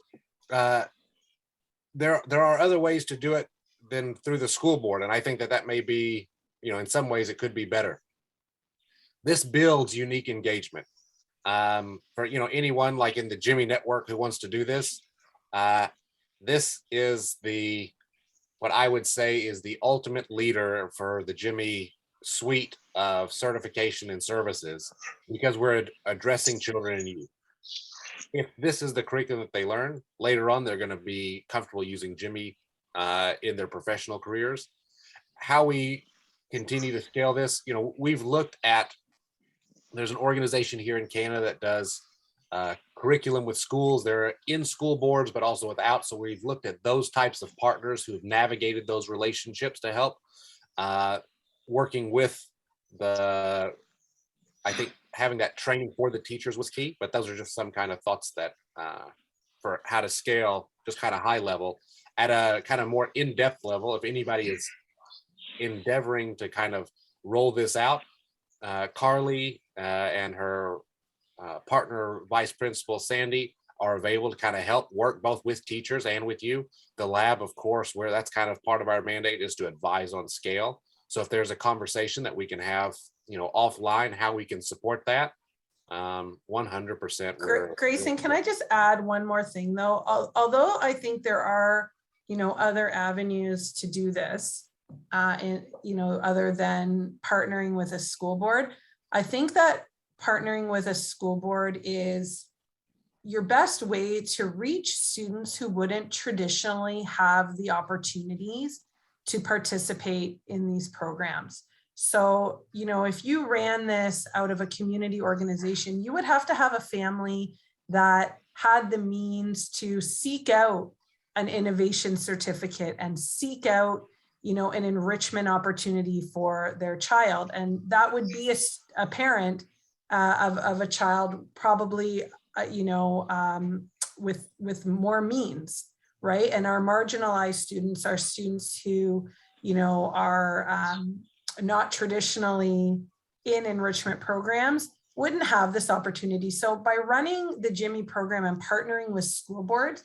there are other ways to do it than through the school board, and I think that may be, in some ways it could be better. This builds unique engagement for anyone like in the GIMI network who wants to do this. this is what I would say is the ultimate leader for the GIMI suite of certification and services, because we're addressing children and youth. If this is the curriculum that they learn, later on, they're going to be comfortable using GIMI in their professional careers. How we continue to scale this, we've looked at, there's an organization here in Canada that does curriculum with schools. They're in school boards, but also without. So we've looked at those types of partners who've navigated those relationships to help working with I think having that training for the teachers was key, but those are just some kind of thoughts that for how to scale, just kind of high level. At a kind of more in-depth level, if anybody is endeavoring to kind of roll this out, Carly and her partner, Vice Principal Sandy, are available to kind of help work both with teachers and with you. The lab, of course, where that's kind of part of our mandate, is to advise on scale. So if there's a conversation that we can have, offline, how we can support that, 100%. Grayson, can I just add one more thing though? Although I think there are, other avenues to do this, other than partnering with a school board, I think that partnering with a school board is your best way to reach students who wouldn't traditionally have the opportunities to participate in these programs. So, if you ran this out of a community organization, you would have to have a family that had the means to seek out an innovation certificate and seek out, an enrichment opportunity for their child. And that would be a parent of a child probably, with more means, right? And our marginalized students are students who, are not traditionally in enrichment programs, wouldn't have this opportunity. So by running the GIMI program and partnering with school boards,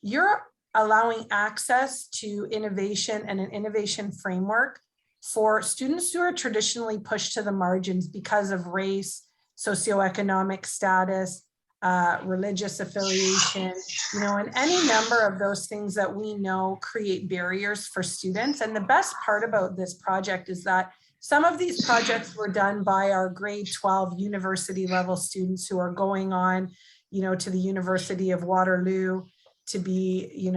you're allowing access to innovation and an innovation framework for students who are traditionally pushed to the margins because of race, socioeconomic status, religious affiliation, and any number of those things that we know create barriers for students. And the best part about this project is that some of these projects were done by our grade 12 university level students who are going on, to the University of Waterloo to be,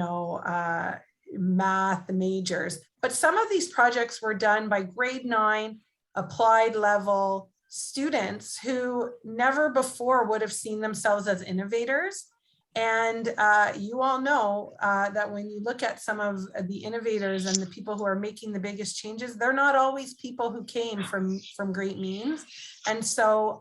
math majors. But some of these projects were done by grade 9 applied level students who never before would have seen themselves as innovators. And you all know that when you look at some of the innovators and the people who are making the biggest changes, they're not always people who came from great means. And so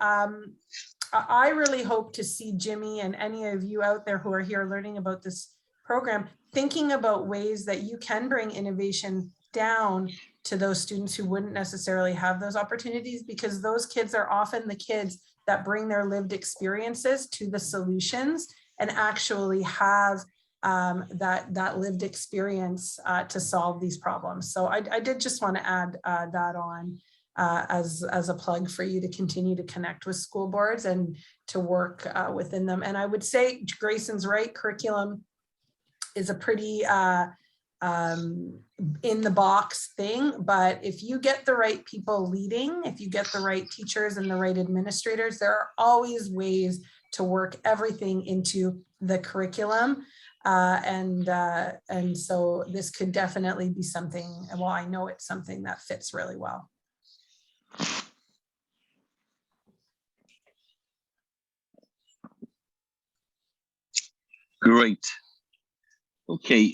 I really hope to see GIMI and any of you out there who are here learning about this program, thinking about ways that you can bring innovation down to those students who wouldn't necessarily have those opportunities, because those kids are often the kids that bring their lived experiences to the solutions and actually have that lived experience to solve these problems. So I did just want to add that on as a plug for you to continue to connect with school boards and to work within them. And I would say Grayson's right, curriculum is a pretty in the box thing, but if you get the right people leading, if you get the right teachers and the right administrators, there are always ways to work everything into the curriculum. And so this could definitely be something, well, I know it's something that fits really well. Great. Okay,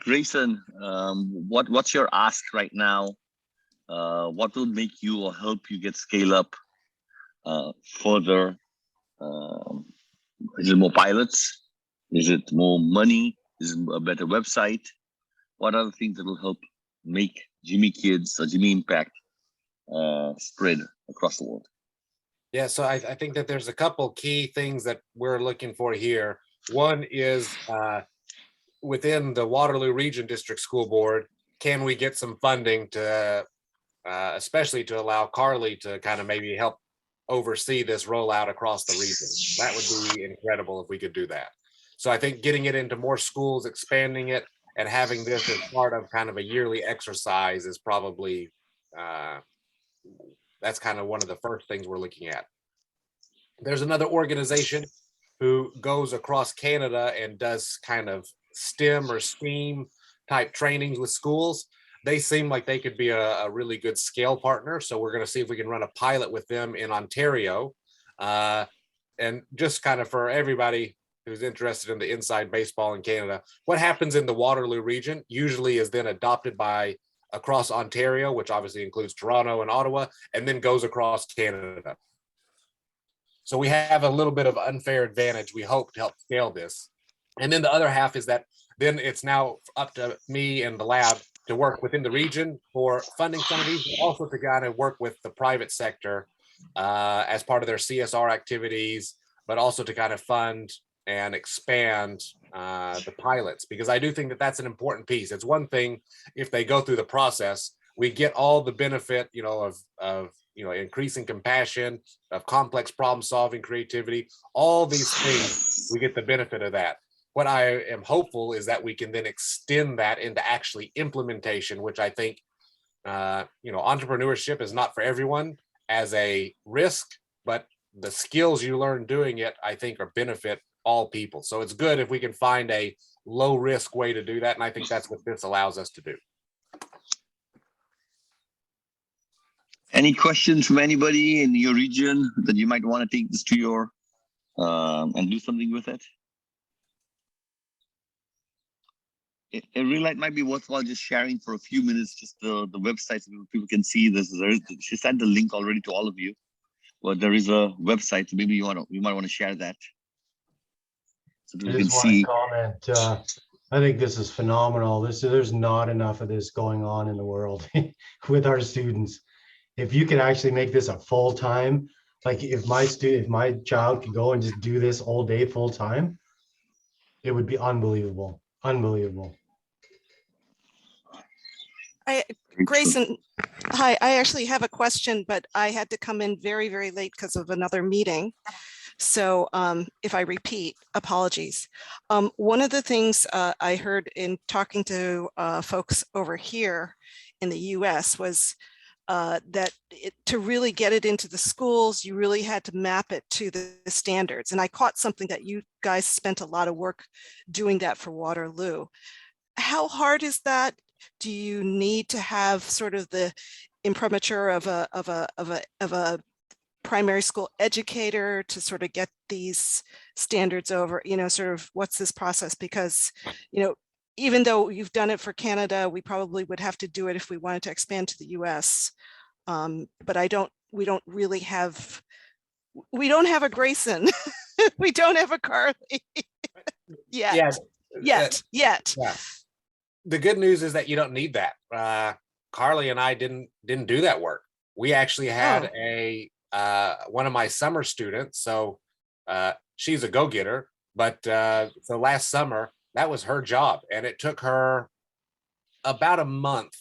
Grayson, what's your ask right now? What will make you or help you get scale up further? Is it more pilots? Is it more money? Is it a better website? What are the things that will help make GIMI Kids or GIMI Impact spread across the world? Yeah, so I think that there's a couple key things that we're looking for here. One is within the Waterloo Region District School Board, can we get some funding to, especially to allow Carly to kind of maybe help oversee this rollout across the region? That would be incredible if we could do that. So I think getting it into more schools, expanding it, and having this as part of kind of a yearly exercise is probably, that's kind of one of the first things we're looking at. There's another organization who goes across Canada and does kind of STEM or STEAM type trainings with schools. They seem like they could be a really good scale partner. So we're going to see if we can run a pilot with them in Ontario. And just kind of for everybody who's interested in the inside baseball in Canada, what happens in the Waterloo region usually is then adopted by across Ontario, which obviously includes Toronto and Ottawa, and then goes across Canada. So we have a little bit of unfair advantage, we hope, to help scale this. And then the other half is that then it's now up to me and the lab to work within the region for funding some of these, but also to kind of work with the private sector as part of their CSR activities, but also to kind of fund and expand the pilots, because I do think that that's an important piece. It's one thing if they go through the process, we get all the benefit, of increasing compassion, of complex problem solving, creativity, all these things, we get the benefit of that. What I am hopeful is that we can then extend that into actually implementation, which I think, entrepreneurship is not for everyone as a risk, but the skills you learn doing it, I think, are benefit all people. So it's good if we can find a low risk way to do that. And I think that's what this allows us to do. Any questions from anybody in your region that you might want to take this to your and do something with it? It might be worthwhile just sharing for a few minutes, just the website so people can see this. She sent the link already to all of you, but there is a website, so maybe you might want to share that. So I just want to comment. I think this is phenomenal. There's not enough of this going on in the world with our students. If you can actually make this a full time, like if my child could go and just do this all day full time, it would be unbelievable. Unbelievable. Grayson, hi, I actually have a question, but I had to come in very, very late because of another meeting. So if I repeat, apologies. One of the things I heard in talking to folks over here in the US was that to really get it into the schools, you really had to map it to the standards. And I caught something that you guys spent a lot of work doing that for Waterloo. How hard is that? Do you need to have sort of the imprimatur of a primary school educator to sort of get these standards over, sort of what's this process? Because, even though you've done it for Canada, we probably would have to do it if we wanted to expand to the US. But we don't have a Grayson. We don't have a Carly yet. Yet. Yeah. The good news is that you don't need that. Carly and I didn't do that work. We actually had one of my summer students. So she's a go-getter, but so last summer, that was her job. And it took her about a month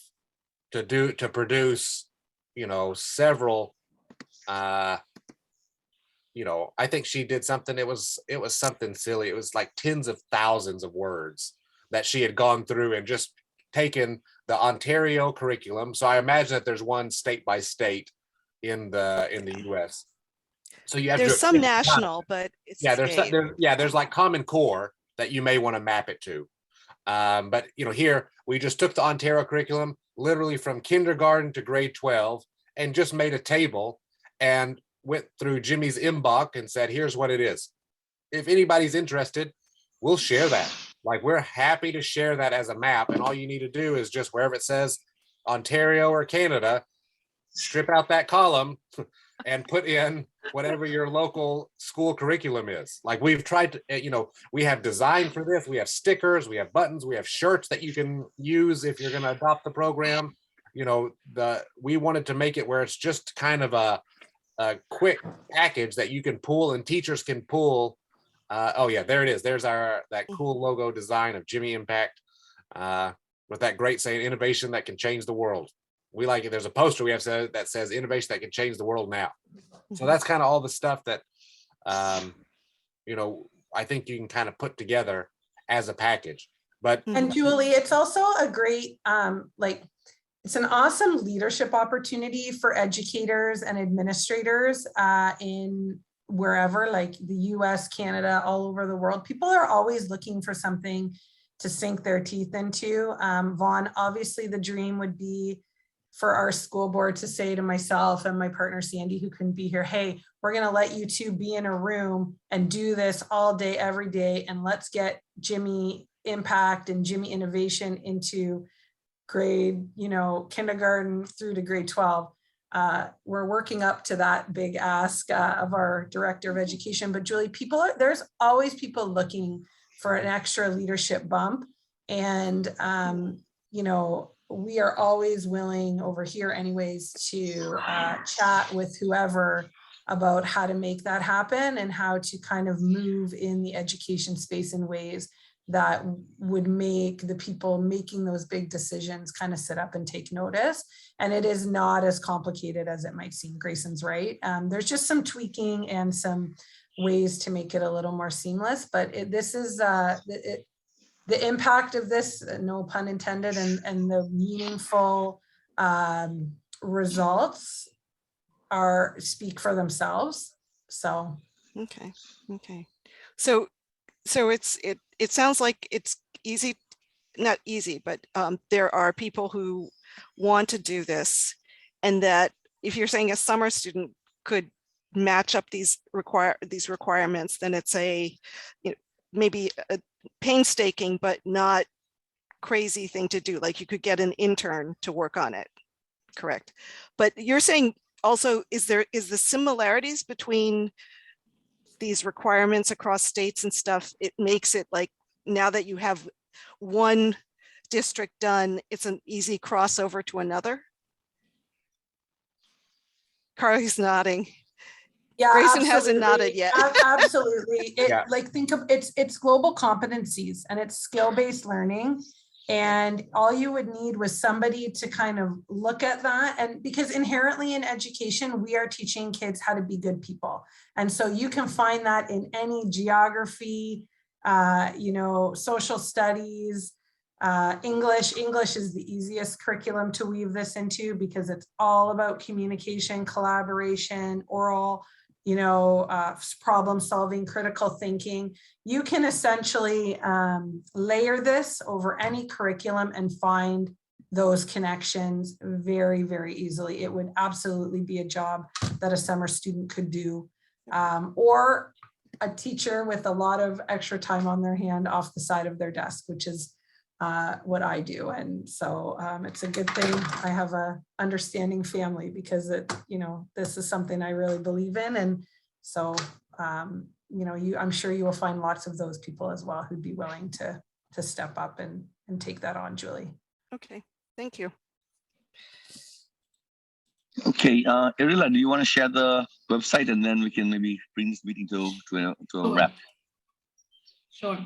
to produce, several, I think she did something, it was something silly. It was like tens of thousands of words that she had gone through and just taken the Ontario curriculum. So I imagine that there's one state by state in the US. So you have there's some national, but it's there's like Common Core that you may want to map it to. But here we just took the Ontario curriculum literally from kindergarten to grade 12 and just made a table and went through GIMI's inbox and said, here's what it is. If anybody's interested, we'll share that. Like, we're happy to share that as a map. And all you need to do is just wherever it says Ontario or Canada, strip out that column and put in whatever your local school curriculum is. Like, we've tried to, we have design for this. We have stickers, we have buttons, we have shirts that you can use if you're going to adopt the program. We wanted to make it where it's just kind of a quick package that you can pull and teachers can pull. There it is. There's that cool logo design of GIMI Impact with that great saying, innovation that can change the world. We like it. There's a poster we have that says innovation that can change the world now. So that's kind of all the stuff that, I think you can kind of put together as a package. But and Julie, it's also a great it's an awesome leadership opportunity for educators and administrators in wherever, like the US, Canada, all over the world. People are always looking for something to sink their teeth into. Vaughn, obviously the dream would be for our school board to say to myself and my partner Sandy, who couldn't be here, hey, we're going to let you two be in a room and do this all day, every day, and let's get GIMI Impact and GIMI Innovation into grade, kindergarten through to grade 12. We're working up to that big ask of our director of education. But Julie, there's always people looking for an extra leadership bump. And, we are always willing over here anyways to chat with whoever about how to make that happen and how to kind of move in the education space in ways that would make the people making those big decisions kind of sit up and take notice. And it is not as complicated as it might seem. Grayson's right. There's just some tweaking and some ways to make it a little more seamless, but this is the impact of this, no pun intended, and the meaningful results speak for themselves. So okay. So it sounds like it's easy, not easy, but there are people who want to do this, and that if you're saying a summer student could match up these requirements, then it's maybe a painstaking but not crazy thing to do. Like you could get an intern to work on it, correct? But you're saying also, is the similarities between these requirements across states and stuff, it makes it like now that you have one district done, it's an easy crossover to another? Carly's nodding. Yeah, Grayson hasn't nodded yet. Absolutely. Think of it's global competencies and it's skill-based learning. And all you would need was somebody to kind of look at that. And because inherently in education, we are teaching kids how to be good people. And so you can find that in any geography, social studies, English. English is the easiest curriculum to weave this into because it's all about communication, collaboration, oral, problem solving, critical thinking. You can essentially layer this over any curriculum and find those connections very, very easily. It would absolutely be a job that a summer student could do, or a teacher with a lot of extra time on their hand off the side of their desk, which is what I do. And so it's a good thing I have a understanding family because this is something I really believe in. And so, I'm sure you will find lots of those people as well who'd be willing to step up and take that on, Julie. Okay, thank you. Okay, Erila, do you want to share the website and then we can maybe bring this meeting to a wrap? Sure.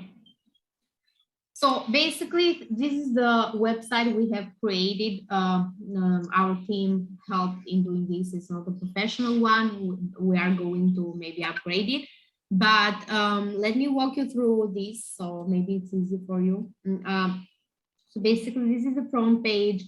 So basically, this is the website we have created. Our team helped in doing this. It's not a professional one. We are going to maybe upgrade it. But let me walk you through this, so maybe it's easy for you. So basically, this is the front page.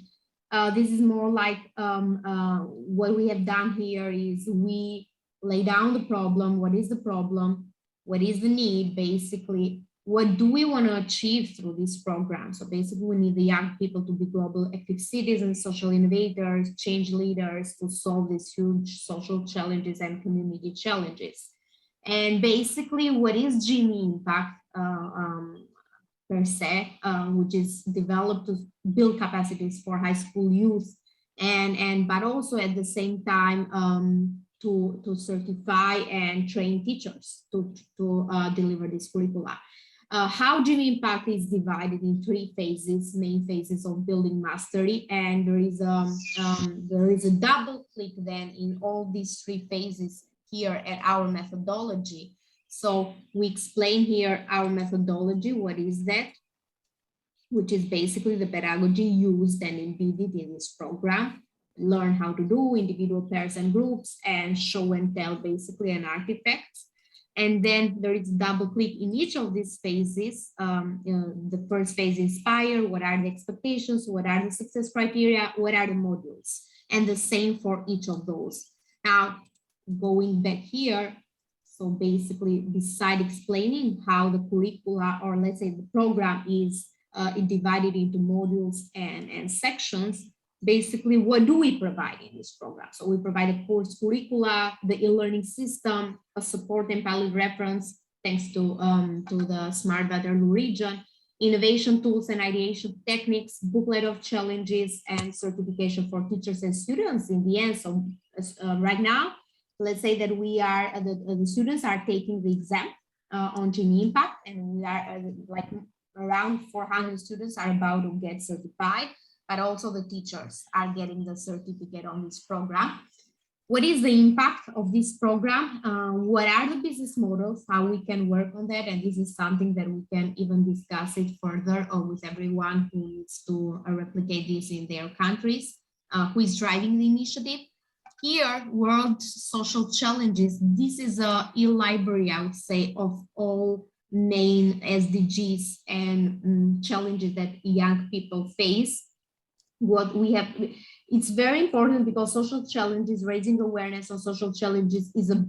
This is more like what we have done here is we lay down the problem. What is the problem? What is the need, basically? What do we want to achieve through this program? So basically, we need the young people to be global active citizens, social innovators, change leaders to solve these huge social challenges and community challenges. And basically, what is GIMI Impact per se, which is developed to build capacities for high school youth, but also at the same time to certify and train teachers to deliver this curricula. How GIMI Impact is divided in three phases, main phases of building mastery, and there is a double click then in all these three phases here at our methodology. So we explain here our methodology. What is that? Which is basically the pedagogy used and embedded in this program. Learn how to do individual pairs and groups and show and tell basically an artifact. And then there is double click in each of these phases. The first phase, inspire, what are the expectations, what are the success criteria, what are the modules, and the same for each of those. Now, going back here, so basically beside explaining how the curricula, or let's say the program is divided into modules and sections, basically what do we provide in this program? So we provide a course curricula, the e-learning system, a support and pilot reference, thanks to the Smart Waterloo region, innovation tools and ideation techniques, booklet of challenges, and certification for teachers and students in the end. So right now, let's say that we are, the students are taking the exam on GIMI Impact, and we are like around 400 students are about to get certified, but also the teachers are getting the certificate on this program. What is the impact of this program? What are the business models, how we can work on that? And this is something that we can even discuss it further with everyone who needs to replicate this in their countries, who is driving the initiative. Here, World Social Challenges, this is a e-library, I would say, of all main SDGs and challenges that young people face. What we have, it's very important because social challenges, raising awareness on social challenges is a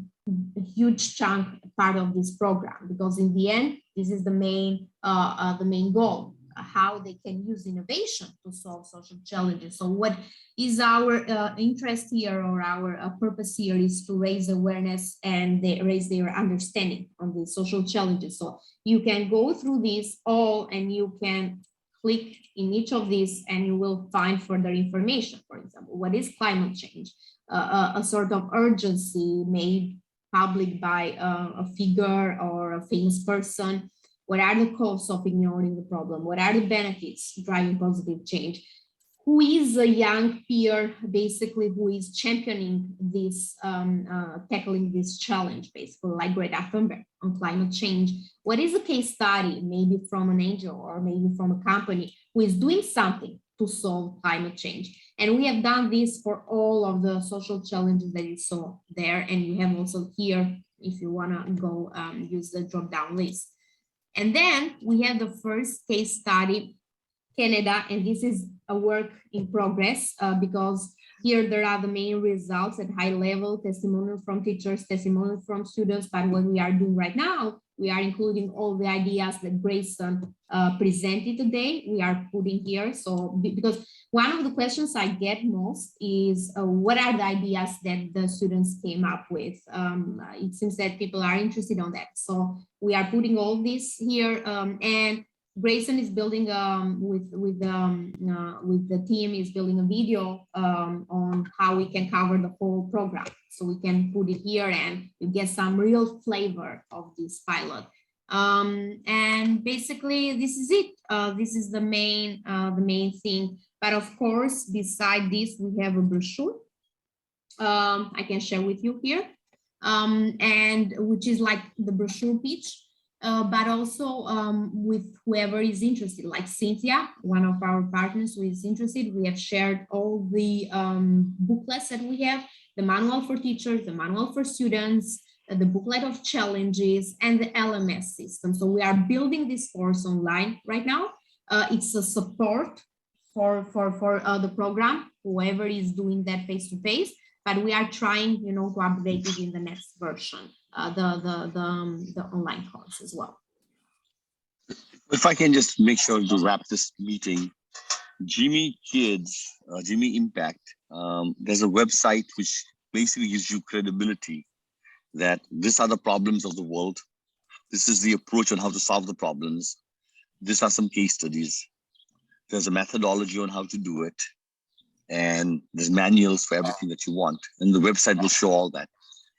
huge chunk part of this program, because in the end, this is the main goal, how they can use innovation to solve social challenges. So what is our interest here, or our purpose here, is to raise awareness and raise their understanding on the social challenges. So you can go through this all and you can click in each of these and you will find further information. For example, what is climate change? A sort of urgency made public by a figure or a famous person. What are the costs of ignoring the problem? What are the benefits driving positive change? Who is a young peer, basically, who is championing this, tackling this challenge, basically, like Greta Thunberg on climate change? What is a case study, maybe from an angel or maybe from a company who is doing something to solve climate change? And we have done this for all of the social challenges that you saw there. And you have also here, if you want to go use the drop-down list. And then we have the first case study, Canada, and this is a work in progress because here there are the main results at high level, testimonials from teachers, testimonials from students. But what we are doing right now, we are including all the ideas that Grayson presented today. We are putting here. So because one of the questions I get most is what are the ideas that the students came up with? It seems that people are interested on that. So we are putting all this here, and Grayson is building with the team is building a video on how we can cover the whole program. So we can put it here and you get some real flavor of this pilot. And basically this is it. This is the main thing. But of course, beside this, we have a brochure. I can share with you here, and which is like the brochure pitch. But also with whoever is interested, like Cynthia, one of our partners who is interested, we have shared all the booklets that we have, the manual for teachers, the manual for students, the booklet of challenges, and the LMS system. So we are building this course online right now. It's a support for the program, whoever is doing that face-to-face, but we are trying, to update it in the next version. The online course as well. If I can just make sure to wrap this meeting, GIMI Kids, GIMI Impact, there's a website which basically gives you credibility that these are the problems of the world. This is the approach on how to solve the problems. These are some case studies. There's a methodology on how to do it. And there's manuals for everything that you want. And the website will show all that.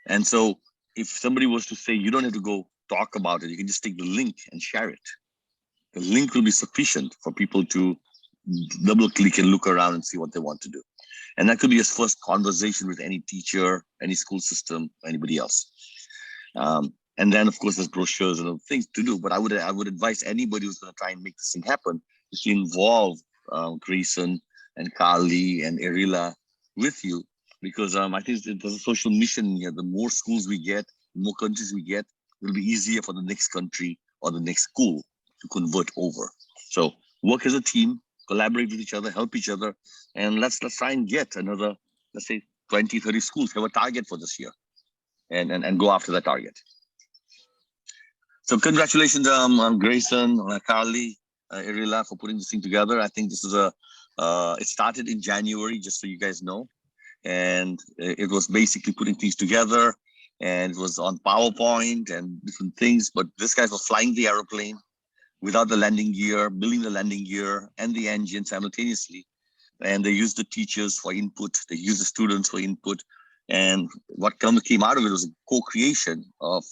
And so if somebody was to say, you don't have to go talk about it, you can just take the link and share it. The link will be sufficient for people to double click and look around and see what they want to do. And that could be a first conversation with any teacher, any school system, anybody else. And then of course there's brochures and other things to do, but I would advise anybody who's going to try and make this thing happen is to involve Grayson and Carly and Erila with you. Because I think there's a social mission here. The more schools we get, the more countries we get, it'll be easier for the next country or the next school to convert over. So work as a team, collaborate with each other, help each other, and let's try and get another, let's say 20, 30 schools, have a target for this year and go after that target. So congratulations on Grayson, on Carly, Erila for putting this thing together. I think this is it started in January, just so you guys know. And it was basically putting things together, and it was on PowerPoint and different things, but this guy was flying the airplane without the landing gear, building the landing gear and the engine simultaneously. And they used the teachers for input, they used the students for input. And what came out of it was a co-creation of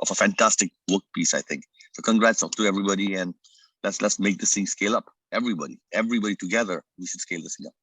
a fantastic work piece, I think. So congrats to everybody, and let's make this thing scale up. Everybody together, we should scale this thing up.